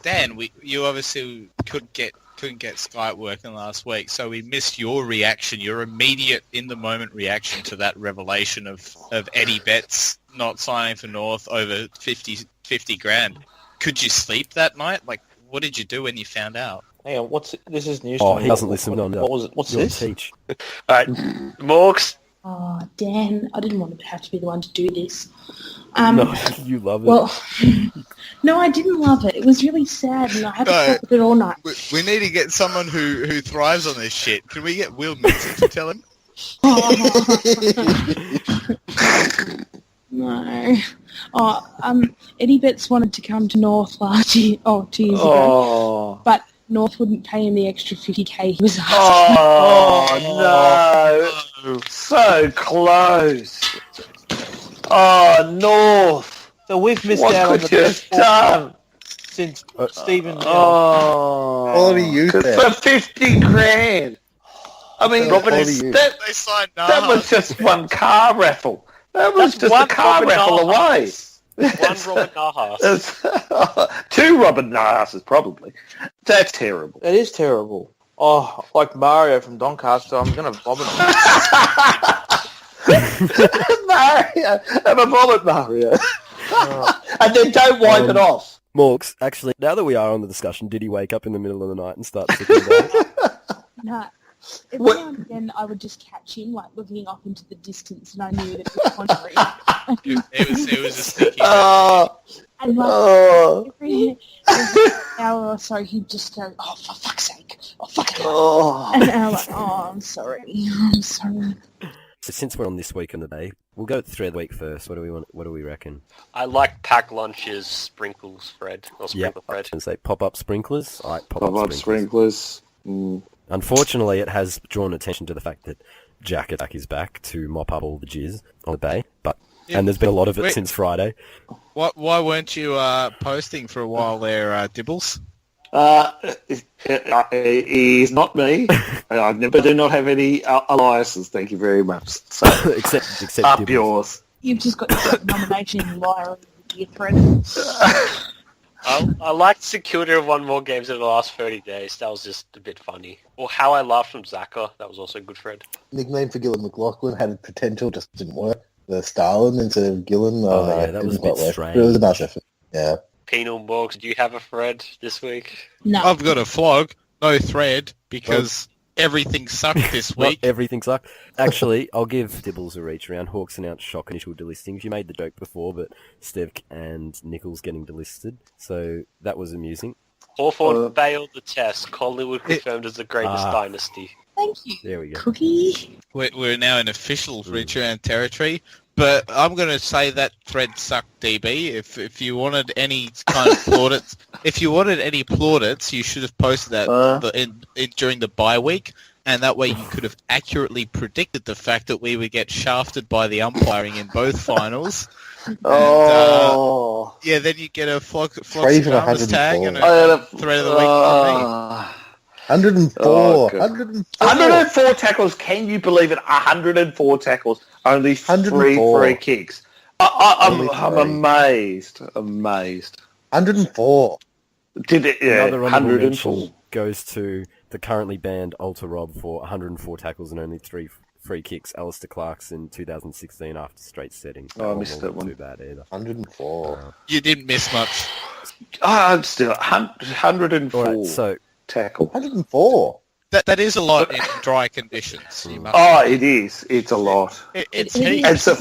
Dan, you obviously couldn't get Skype working last week, so we missed your reaction, your immediate, in-the-moment reaction to that revelation of Eddie Betts not signing for North over 50 grand. Could you sleep that night? Like, what did you do when you found out?
Hang on, this is news.
Oh, he doesn't listen.
What was it? What's this?
Teach.
All right, Morgs.
Oh, Dan, I didn't want to have to be the one to do this.
No, you love it.
Well, no, I didn't love it. It was really sad, and I had to talk with it all night.
We need to get someone who thrives on this shit. Can we get Will Mixon to tell him?
No. Eddie Betts wanted to come to North 2 years ago, but North wouldn't pay him the extra 50k he was asking.
Oh, no. So close. Oh, North.
So we've missed
What
out on
could
the
you
best
have done?
since Stephen.
Quality youth there.
For 50 grand. I mean,
Robert,
that
That
was just one car raffle. That was just a car raffle away.
One Robert Nahas.
2 Robert Nahases, probably. That's terrible.
That is terrible. Oh, like Mario from Doncaster, I'm going to vomit on
Mario. Have a vomit, Mario. And then don't wipe it off.
Morgs, actually, now that we are on the discussion, did he wake up in the middle of the night and start sitting down?
No. Every now and then I would just catch him, like, looking off into the distance, and I knew that it was contrary.
It was a sticky.
And like, every hour or so, he'd just go, "Oh, for fuck's sake! Oh, fuck it!" And I'm like, "Oh, I'm sorry. I'm sorry."
So since we're on this week on the Bay, we'll go thread of the week first. What do we reckon?
I like pack lunches, sprinkles, Fred. Or sprinkle
I
Fred.
was going to say pop-up sprinklers. I like
Pop-up sprinklers.
Unfortunately, it has drawn attention to the fact that Jack Attack is back to mop up all the jizz on the Bay, and there's been a lot of it since Friday.
Why weren't you posting for a while there, Dibbles?
He's not me. I do not have any aliases, thank you very much. So,
except
up
Dibbles.
yours.
You've just got your nomination, you liar, you Fred.
I liked security of one more games in the last 30 days. That was just a bit funny. Or how I laughed from Zaka. That was also good, Fred.
Nickname for Gillan McLaughlin had potential, just didn't work. The Stalin instead of Gillan.
That was a bit strange.
It was a nice effort. Yeah.
Penal Morgs, do you have a Fred this week?
No.
I've got a flog, no thread, because everything sucked this week.
Not everything sucked. Actually, I'll give Dibbles a reach around. Hawks announced shock initial delistings. You made the joke before, but Stev and Nichols getting delisted, so that was amusing.
Hawthorn failed the test. Collingwood confirmed as the greatest dynasty.
Thank you.
There we go.
Cookie.
We're now in official reach around territory. But I'm going to say that thread sucked, DB. If you wanted any kind of plaudits, you should have posted that during the bye week, and that way you could have accurately predicted the fact that we would get shafted by the umpiring in both finals. And, yeah, then you get a Flog tag and a threat of the week from me.
104.
Oh,
104
tackles. Can you believe it? 104 tackles. Only
104.
free kicks. I'm amazed.
104.
Did it? Yeah,
Another honourable
104.
mention goes to the currently banned Alter Rob for 104 tackles and only 3 free kicks. Alistair Clark's in 2016 after straight setting.
Oh, I missed that one.
Too bad either.
104.
You didn't miss much.
I'm still 104
All right, so
tackle.
104.
That is a lot in dry conditions. You must
It is. It's a lot.
It's
It
heaps.
And so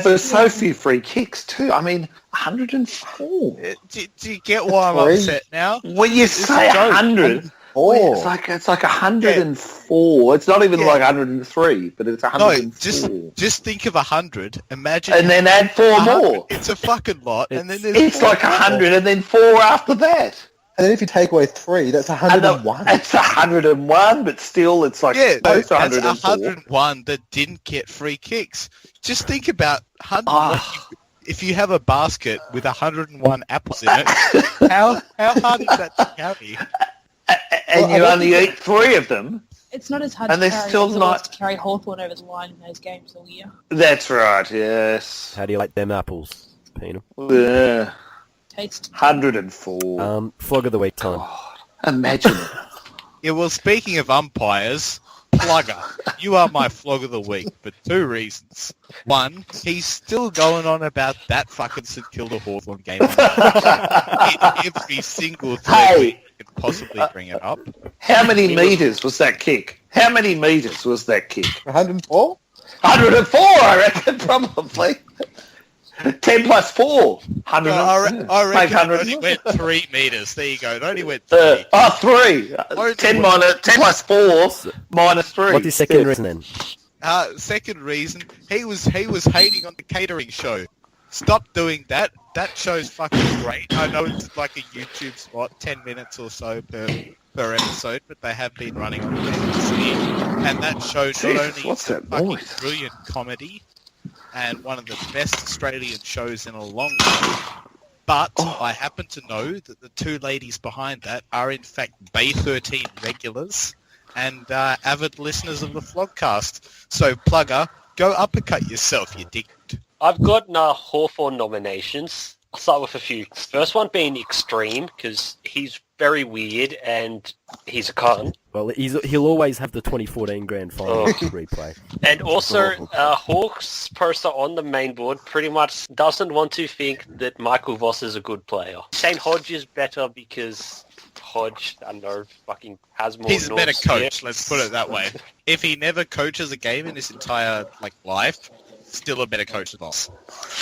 for so few free kicks too. I mean, 104.
Do you get why I'm upset now?
When you say 100, it's like 104. It's not even like 103, but it's 104.
No, just think of 100. Imagine,
and then add 4 more.
It's a fucking lot, and then there's
It's like 100, and then 4 after that.
And then if you take away 3, that's 101.
It's 101, but still, it's like close to
that's
104.
101 that didn't get free kicks. Just think about 100. If you have a basket with 101 apples in it, how hard is that to carry?
And you only eat 3 of them.
It's not as hard
And
to
they're
carry
still
as it
not-
was to carry Hawthorn over the line in those games all year.
That's right. Yes.
how do you like them apples, Penal?
Yeah.
Taste.
104.
Flog of the week time.
Imagine it.
Yeah, well, speaking of umpires, Plugger, you are my flog of the week for 2 reasons. 1, he's still going on about that fucking St Kilda Hawthorn game. Every single thread we can possibly bring it up.
How many metres was that kick?
104?
104, I reckon, probably. 10 plus 4. 100.
I
Make
reckon it
100.
only went 3 metres. There you go. It only went 3.
3. 10 plus 4 minus 3.
What's your second reason then?
Second reason, he was hating on the catering show. Stop doing that. That show's fucking great. I know it's like a YouTube spot, 10 minutes or so per episode, but they have been running on BBC. And that show not only is a fucking brilliant comedy and one of the best Australian shows in a long time, but I happen to know that the 2 ladies behind that are in fact Bay 13 regulars and avid listeners of the Flogcast. So, Plugger, go uppercut yourself, you dick.
I've got Hawthorn nominations. I'll start with a few. First one being Extreme, because he's very weird and he's a cunt.
Well, he'll always have the 2014 Grand Final replay.
And also, Hawks poster on the main board pretty much doesn't want to think that Michael Voss is a good player. Saying Hodge is better because Hodge, I don't know, fucking has more.
He's a better coach, let's put it that way. If he never coaches a game in his entire life, still a better coach than Voss.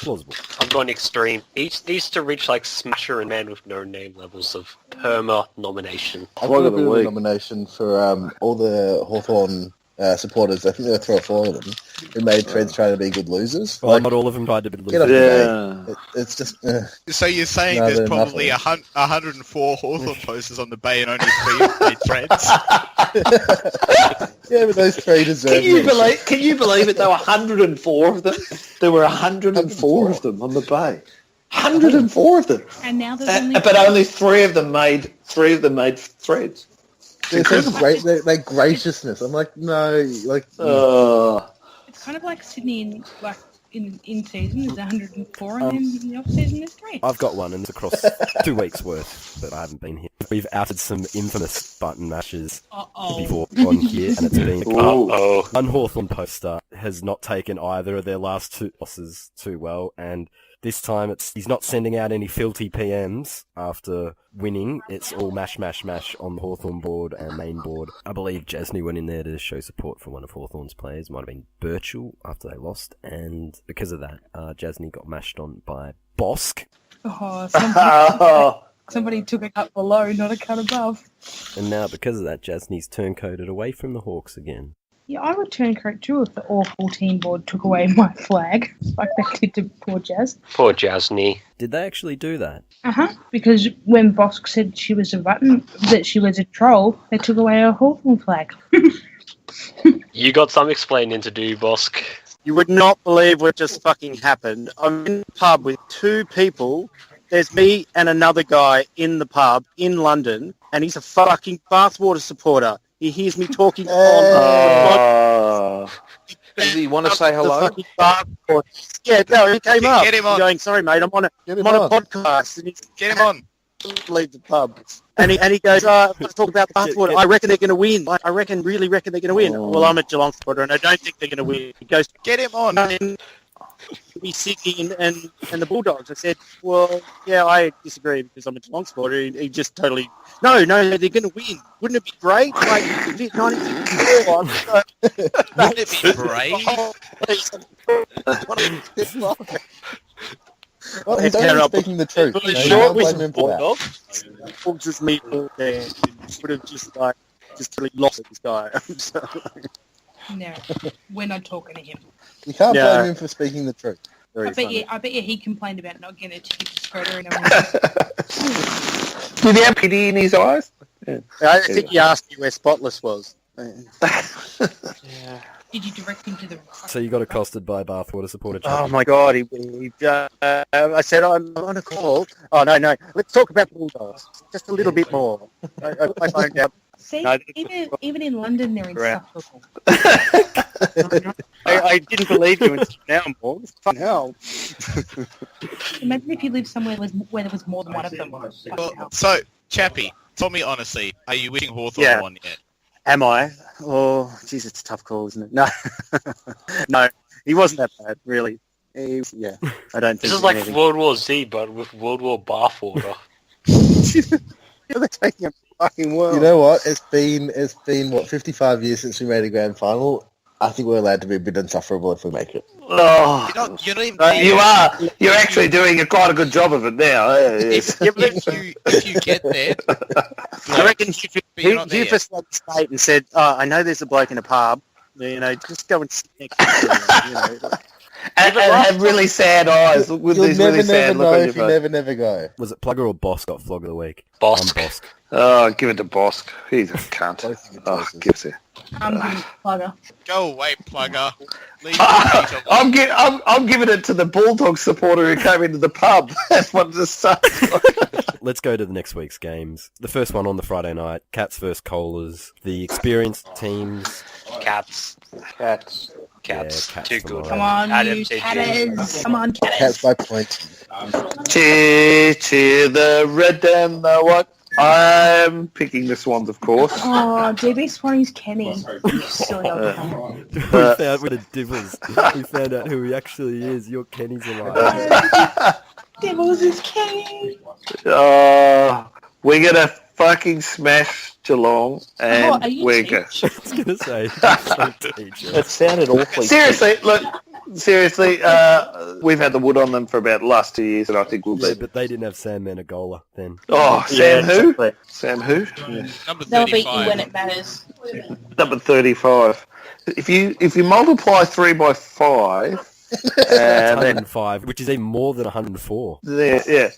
Plausible.
I'm going Extreme. Each needs to reach Smasher and Man with No Name levels of perma nomination.
I've got a bit of a nomination for all the Hawthorn supporters. I think there were 3 or 4 of them who made threads trying to be good losers.
Well, not all of them tried to be
Get off
losers.
the Bay. It's just...
So you're saying
No,
there's
they're
probably
nothing.
104 Hawthorn posters on the Bay and only 3 made threads?
Yeah, but those 3 deserve it.
Can you believe it? There were 104 of them. There were 104 of them on the Bay. 104 of them.
And now there's only...
But only 3 of them made threads.
They're so great. They're graciousness. I'm like, no,
It's kind of like Sydney in season. There's 104 and then in the off season there's 3.
I've got one, and it's across 2 weeks' worth, but I haven't been here. We've outed some infamous button mashes before on here, and it's been one Hawthorn poster has not taken either of their last 2 losses too well, and this time he's not sending out any filthy PMs after winning. It's all mash, mash, mash on the Hawthorn board and main board. I believe Jasny went in there to show support for one of Hawthorn's players. Might have been Birchall after they lost, and because of that, Jasny got mashed on by Bosk.
Somebody took a cut below, not a cut above.
And now, because of that, Jasny's turncoated away from the Hawks again.
Yeah, I would turncoat too if the All 14 board took away my flag, like they did to poor Jazz.
Poor Jasny.
Did they actually do that?
Because when Bosk said she was a button, that she was a troll, they took away her Hawthorn flag.
You got some explaining to do, Bosk.
You would not believe what just fucking happened. I'm in the pub with two people. There's me and another guy in the pub in London, and he's a fucking Bathwater supporter. He hears me talking on...
Does he want to say hello?
Yeah, no, he came up.
Get him on.
Going, sorry, mate, I'm on a podcast. And he's
Get him on.
leave the pub. And he goes, let's talk about Bathwater. I reckon they're going to win. Really reckon they're going to win. Well, I'm a Geelong supporter, and I don't think they're going to win. He goes,
Get him on.
be Sydney and the Bulldogs. I said, well, yeah, I disagree because I'm a Geelong supporter. He just totally, no, they're going to win. Wouldn't it be great? Like, 1954.
Wouldn't it be great?
Well, he's only speaking the truth. You know,
Sure,
you can't blame him for that.
Just me there. Would have just totally lost this guy.
No, we're not talking to him.
You can't blame him for speaking the truth.
I bet you he complained about not getting a ticket to Scroder and everything.
Did he have pity in his eyes? Yeah.
I think he asked me where Spotless was.
Did you direct him to the...
So you got accosted by a Bathwater supporter.
Oh my God! I said I'm on a call. Oh no! Let's talk about the Bulldogs just a little bit more. I phoned out.
See,
No,
even in London, they're insufferable.
I didn't believe you until now, Morgs. Fucking hell.
Imagine if you lived somewhere where there was more than one of them.
Well, so, Chappy, tell me honestly, are you wishing Hawthorn
Yeah.
on yet?
Am I? Oh, geez, it's a tough call, isn't it? No, no, he wasn't that bad, really. I don't think.
This is like World War Z, but with World War Bathwater.
They're taking a fucking world.
You know what? It's been what 55 years since we made a grand final. I think we're allowed to be a bit insufferable if we make it.
Oh,
You're not even
you're actually doing quite a good job of it now.
if you get there,
I reckon
you're not there
Hufus went straight and said, "I know there's a bloke in a pub. Just go and sit next to him."
And have really sad eyes with
You'll
these
never,
really sad
never know
look on
if
your
you
face.
never go.
Was it Plugger or Bosk got flog of the week?
Bosk.
I'm Bosk.
Oh, give it to Bosk. He's a cunt. Oh, give it.
I'm giving Plugger.
go away, Plugger. Leave
I'm giving it to the Bulldog supporter who came into the pub. That's what this sucks.
Let's go to the next week's games. The first one on the Friday night, Cats versus Colas. The experienced teams.
Cats.
Yeah,
Cats.
Cats
Too
for
good.
mine.
Come on,
Adam
you
said
catters. Come on,
Cats
catters.
by points.
Cheer the red and the white. I'm picking the Swans, of course.
Oh, DB Swannie's Kenny. You silly old cunt.
We found with the Dibbles. We found out who he actually is. Your Kenny's alive.
Dibbles is Kenny.
We're going to fucking smash Geelong and
are you
we're
teach?
going
I was going to say.
That sounded awfully...
Seriously, we've had the wood on them for about the last 2 years, and I think we'll
Yeah,
be...
but they didn't have Sam Menegola then.
Oh, Sam who?
exactly.
Sam who?
Number
They'll beat you
35.
when it matters.
Number 35. If you multiply 3 by 5, then
105, which is even more than 104.
yeah.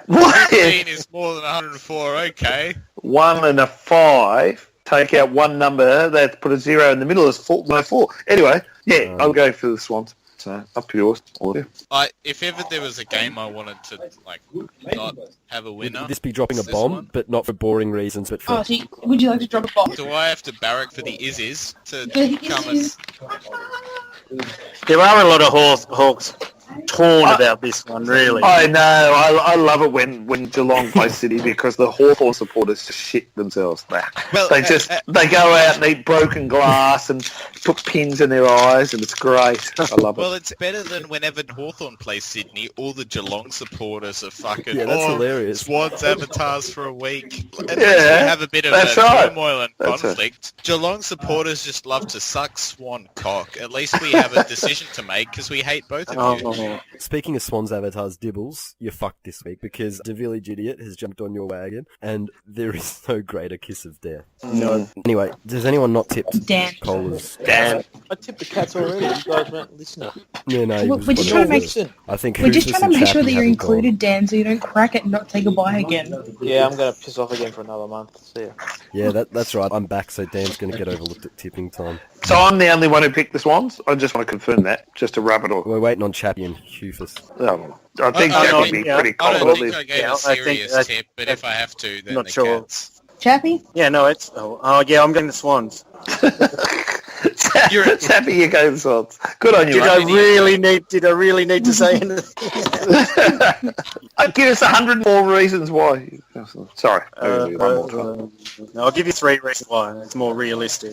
What?
15 is more than 104, okay.
1 and a 5. Take out one number, that's put a 0 in the middle, is 4. Anyway, yeah, I'll go for the Swans. So, up to yours.
If ever there was a game I wanted to, not have a winner...
Would this be dropping a
this
bomb,
one?
but not for boring reasons, but for...
Oh, so would you like to drop a bomb?
Do I have to barrack for the Izzes to
The
come
Izzes.
There are a lot of Hawks torn about this one, really.
I know. I love it when Geelong play City because the Hawthorn supporters just shit themselves.
Well,
They go out and eat broken glass and put pins in their eyes, and it's great. I love it.
Well, it's better than whenever Hawthorn plays Sydney, all the Geelong supporters are fucking,
Yeah, that's hilarious.
Swans avatars for a week. And
Yeah,
we have a bit of
that's
a
right.
turmoil and
That's
conflict. Geelong supporters just love to suck Swan cock. At least we have a decision to make because we hate both of you.
Speaking of Swans avatars, Dibbles, you're fucked this week because the village idiot has jumped on your wagon, and there is no greater kiss of death.
No.
Anyway, does anyone not tip
Dan.
Cola's?
Dan.
I tipped the cats already. You guys weren't listening.
Yeah, no, he
We're
was
just
one
trying
of
to make-
those. I think
We're just
Hufus
trying to
and
make sure
Chappy
that you're
haven't gone.
included, Dan, so you don't crack it and not say goodbye again.
Yeah, I'm going to piss off again for another month. See ya.
Yeah, that's right. I'm back, so Dan's going to get overlooked at tipping time.
So I'm the only one who picked the Swans? I just want to confirm that, just to rub it all.
We're waiting on Chappy and Hufus.
I think
I
that
don't
would be
think-
pretty
I don't
cold.
think I gave
Yeah,
a
I think
serious
that-
tip, but if I have to, then
Not
the
sure.
cats.
Chappy?
Yeah, no, it's... Oh, yeah, I'm getting the Swans.
You're happy you go the Swans. Good on you,
Did I
mate.
really need to say anything?
Give us 100 more reasons why. Sorry. One more time.
No, I'll give you 3 reasons why. It's more realistic.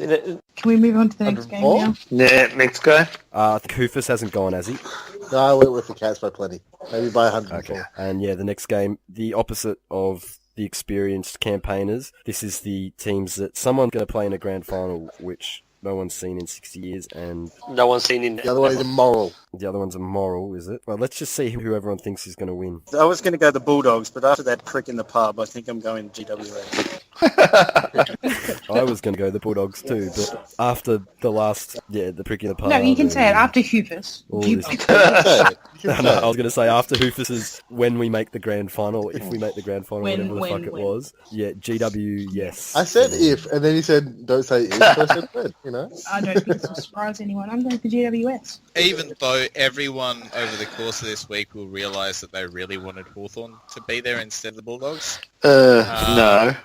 Can we move on to the next game now?
Yeah, next go.
I think Hufus hasn't gone, has he?
No, I went with the Cats by plenty. Maybe by 104.
Okay. And yeah, the next game, the opposite of the experienced campaigners. This is the teams that someone's going to play in a grand final, which no one's seen in 60 years, and
No one's seen in.
The other one is immoral.
the other one's a moral, is it? Well, let's just see who everyone thinks is going to win.
I was going to go the Bulldogs, but after that prick in the pub, I think I'm going GWA.
I was going to go the Bulldogs too, but after the last, the prick in the pub.
No, you can say it after Hufus.
all
You-
this-
You can say it. You
No,
can
no,
say
I was going to say after Hufus's when we make the grand final, if we make the grand final,
When,
whatever the fuck it
when.
was. Yeah, GW, yes.
I said if, and then he said, don't say if, so I said when, you know?
I don't think this will surprise anyone. I'm going for GWS.
Even though everyone over the course of this week will realise that they really wanted Hawthorn to be there instead of the Bulldogs.
No.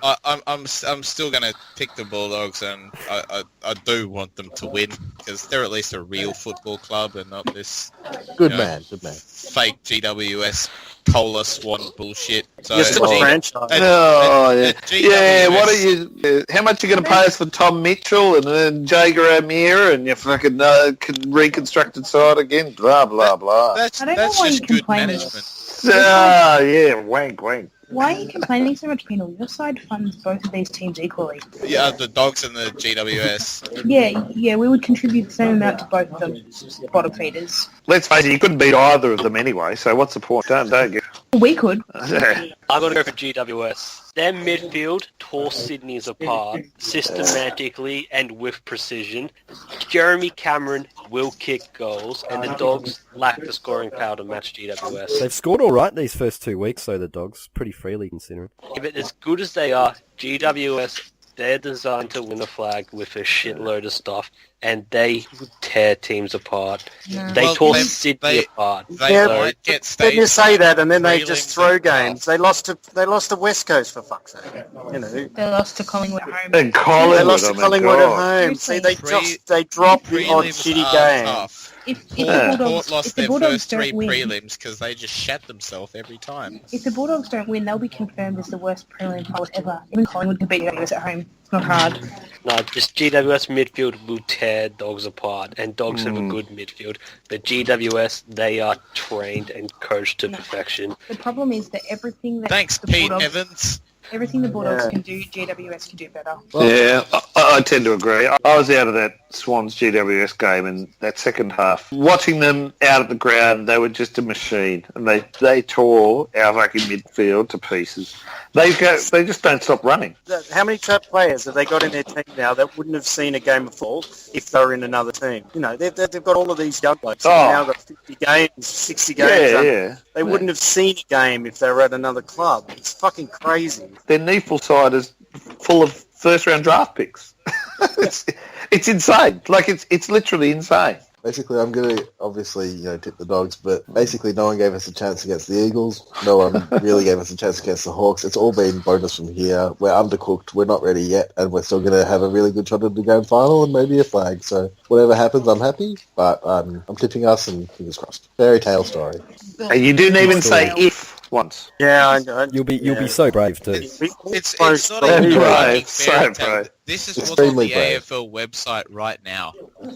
I'm still going to pick the Bulldogs, and I do want them to win because they're at least a real football club and not this
Good
Yeah.
man, good man.
fake GWS Cola Swan bullshit. So
Just a
well,
franchise.
Oh, yeah.
GWS
Yeah, what are you... how much are you going to pay us for Tom Mitchell and then Jager O'Meara and your fucking reconstructed side again? Blah, blah, blah.
That's
I don't know why
just
you
good
complain.
management.
Yeah, wank, wank.
Why are you complaining so much, Penal? Your side funds both of these teams equally.
Yeah, the Dogs and the GWS.
Yeah, we would contribute the same amount to both of them, bottom feeders.
Let's face it, you couldn't beat either of them anyway, so what's the point? Don't get...
We could.
I'm going to go for GWS. Their midfield tore Sydney's apart systematically and with precision. Jeremy Cameron will kick goals, and the Dogs lack the scoring power to match GWS.
They've scored all right these first 2 weeks, though, the Dogs. Pretty freely, considering.
But as good as they are, GWS, they're designed to win a flag with a shitload of stuff, and they would tear teams apart.
No.
They
Well,
tore
they-
Sydney
they-
apart.
They
Yeah,
might get
Then
stage
you say that, and then they
prelims
just throw
and
games. They lost to West Coast for fuck's sake. You know,
They lost to Collingwood at home.
And Collingwood,
they lost to
oh my
Collingwood at
God.
home. See, they
Pre-
dropped the odd
Prelims
shitty
are
game.
tough.
If the
Yeah.
Bulldogs,
Port lost
if the
their
Bulldogs
first 3
don't win,
prelims because they just shat themselves every time.
if the Bulldogs don't win, they'll be confirmed as the worst prelim pilot ever. Even Collingwood can beat GWS at home. It's not hard.
No, just GWS midfield will tear Dogs apart, and Dogs have a good midfield. But GWS, they are trained and coached to
No.
perfection.
The problem is that everything that
Thanks,
the
Pete
Bulldogs,
Evans.
everything the Bulldogs
Yeah.
can do, GWS can do better.
Yeah, I tend to agree. I was out of that Swans GWS game in that second half. Watching them out of the ground, they were just a machine, and they tore our fucking midfield to pieces. They just don't stop running.
How many top players have they got in their team now that wouldn't have seen a game of football if they were in another team? You know, they've got all of these young blokes. They've now got 50 games, 60 games.
Yeah.
They wouldn't have seen a game if they were at another club. It's fucking crazy.
Their Neefel side is full of first-round draft picks. it's insane. Like, it's literally insane.
Basically, I'm going to obviously, tip the Dogs, but basically no one gave us a chance against the Eagles. No one really gave us a chance against the Hawks. It's all been bonus from here. We're undercooked. We're not ready yet, and we're still going to have a really good shot at the grand final and maybe a flag. So whatever happens, I'm happy, but I'm tipping us and fingers crossed. Fairy tale story.
And you didn't even say if once.
Yeah,
You'll be so brave too.
It's not
So
even
brave,
fucking
so
fairy tale.
brave.
This is what's on
Extremely
the
brave.
AFL website right now.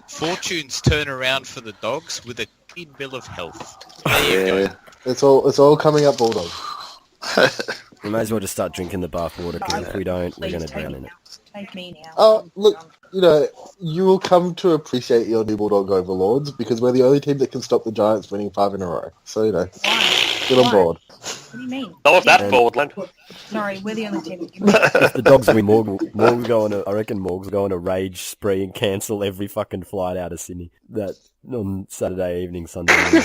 Fortunes turn around for the Dogs with a clean bill of health. There you go.
It's all coming up Bulldogs.
We may as well just start drinking the bathwater, because if we don't, we're
Please
going to
take
drown
me
in it.
now. Take me now.
Oh, look, you will come to appreciate your new Bulldog overlords because we're the only team that can stop the Giants winning 5 in a row. So, get on board.
What do you mean?
Not that bold, Len.
Sorry, we're the only team.
If the Dogs win, Morgs go on I reckon Morgs go on a rage spree and cancel every fucking flight out of Sydney. That on Saturday evening, Sunday morning.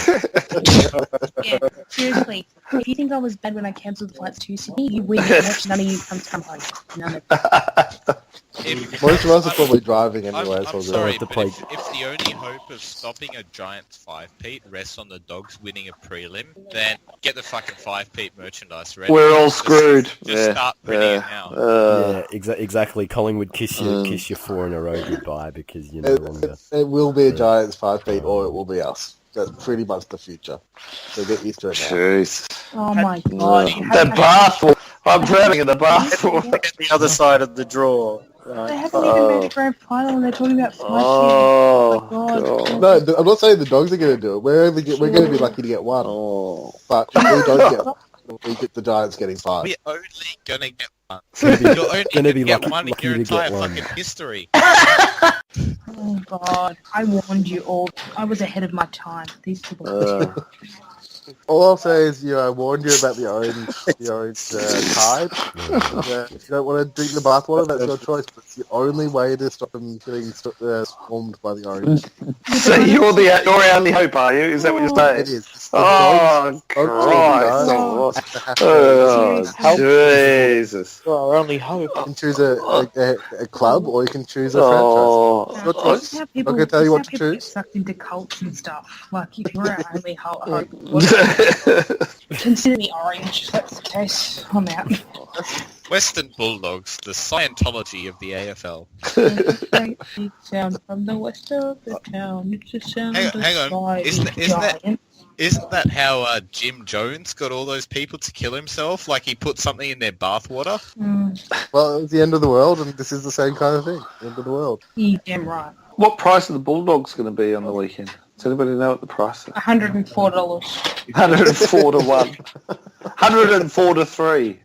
Yeah, seriously. If you think I was bad when I cancelled the flights to Sydney, you win and watch none of you come home. None of you.
Most of us are probably driving anyway.
I'm
so we'll
sorry,
have to
but
play.
if the only hope of stopping a Giants 5-peat rests on the Dogs winning a prelim, then get the fucking 5-peat merchandise ready.
We're all screwed.
Just start printing it now.
Yeah, exactly. Collingwood kiss you 4 in a row goodbye because you're no longer.
It will be a Giants 5-peat or it will be us. That's pretty much the future. So get used to it now.
Jeez.
Oh my god.
The bathwater. I'm drowning in the bathwater.
The other side of the draw.
They haven't even made a grand final and they're talking about flushing.
Oh,
my god.
No, I'm not saying the Dogs are going to do it. We're going to be lucky to get one. But if we don't get one, we get the Giants getting 5.
We're only gonna get one.
You're
You're only
gonna be
get
lucky,
one in
lucky
your
to
entire
get one.
fucking history.
Oh god. I warned you all. I was ahead of my time. These people are
All I'll say is, I warned you about the orange tide. If you don't want to drink the bathwater, that's your choice. But it's the only way to stop them getting swarmed by the orange.
So you're our only hope, are you? Is that what you're saying?
It is.
Oh, Christ. Oh, Jesus.
Our only hope.
You can choose a club or you can choose a
Oh.
franchise. Your choice.
This is how
I'm going to tell you what to
people get
choose.
sucked into cults and stuff. Like, if you're our only hope, consider me orange. If that's the case, I'm out.
Western Bulldogs, the Scientology of the AFL.
Great sound from the west of the town. It's a sound
Hang on.
by
Isn't
a
that how Jim Jones got all those people to kill himself? Like he put something in their bathwater?
Well, it was the end of the world, and this is the same kind of thing. End of the world.
You damn right.
What price are the Bulldogs going to be on the weekend? Does anybody know what the price is?
$104.
104 to 1. 104 to 3.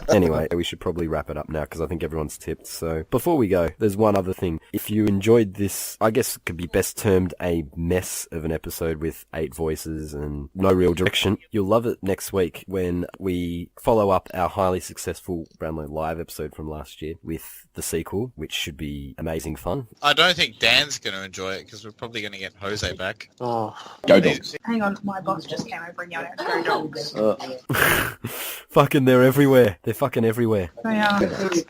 Anyway, we should probably wrap it up now because I think everyone's tipped. So before we go, there's one other thing. If you enjoyed this, I guess it could be best termed a mess of an episode with 8 voices and no real direction. You'll love it next week when we follow up our highly successful Brownlow Live episode from last year with the sequel, which should be amazing fun.
I don't think Dan's going to enjoy it because we're probably going to get Jose back.
Oh.
Go Dogs.
Hang on, my boss just came over and yelled out, "Go Dogs."
Fucking, they're everywhere. They're fucking everywhere.
They are.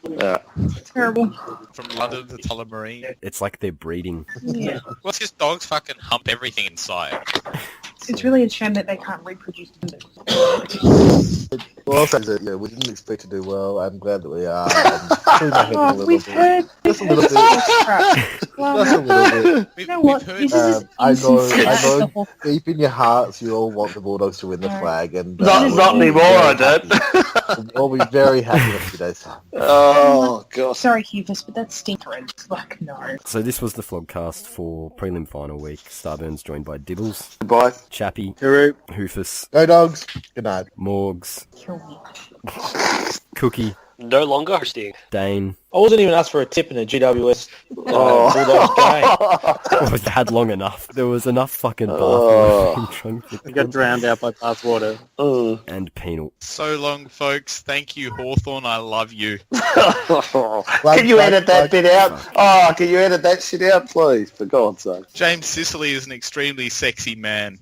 Yeah.
Terrible.
From London to Tullamarine.
It's like they're breeding.
Yeah.
What's his dogs fucking hump everything in sight?
It's really a shame that they can't reproduce them.
Well, I'll say that, we didn't expect to do well. I'm glad that we are. Threw my head in a little
We've
bit.
heard
Just a little bit.
Well,
Just a little bit.
you know what? This is
I
as
know,
insincere as the
I know.
whole
Deep in your hearts, you all want the Bulldogs to win the flag, and
Not anymore, I don't.
we'll be very happy in a few days' time.
Oh, God.
Sorry, Hufus, but that's stinkerage. Like, no.
So this was the Flogcast for prelim final week. Staburns joined by Dibbles,
Goodbye.
Chappy,
Hooroo.
Hufus,
Go Dogs. Good night.
Morgs,
Kill me.
Cookie,
No longer hosting.
Dane.
I wasn't even asked for a tip in a GWS
Oh.
Bulldogs game.
Oh, it had long enough. There was enough fucking
Oh.
bathwater
We got drowned out by bathwater.
Oh.
and penal.
So long, folks. Thank you, Hawthorne. I love you.
Can you edit that bit out? Oh, can you edit that shit out, please? For God's sake.
James Sicily is an extremely sexy man.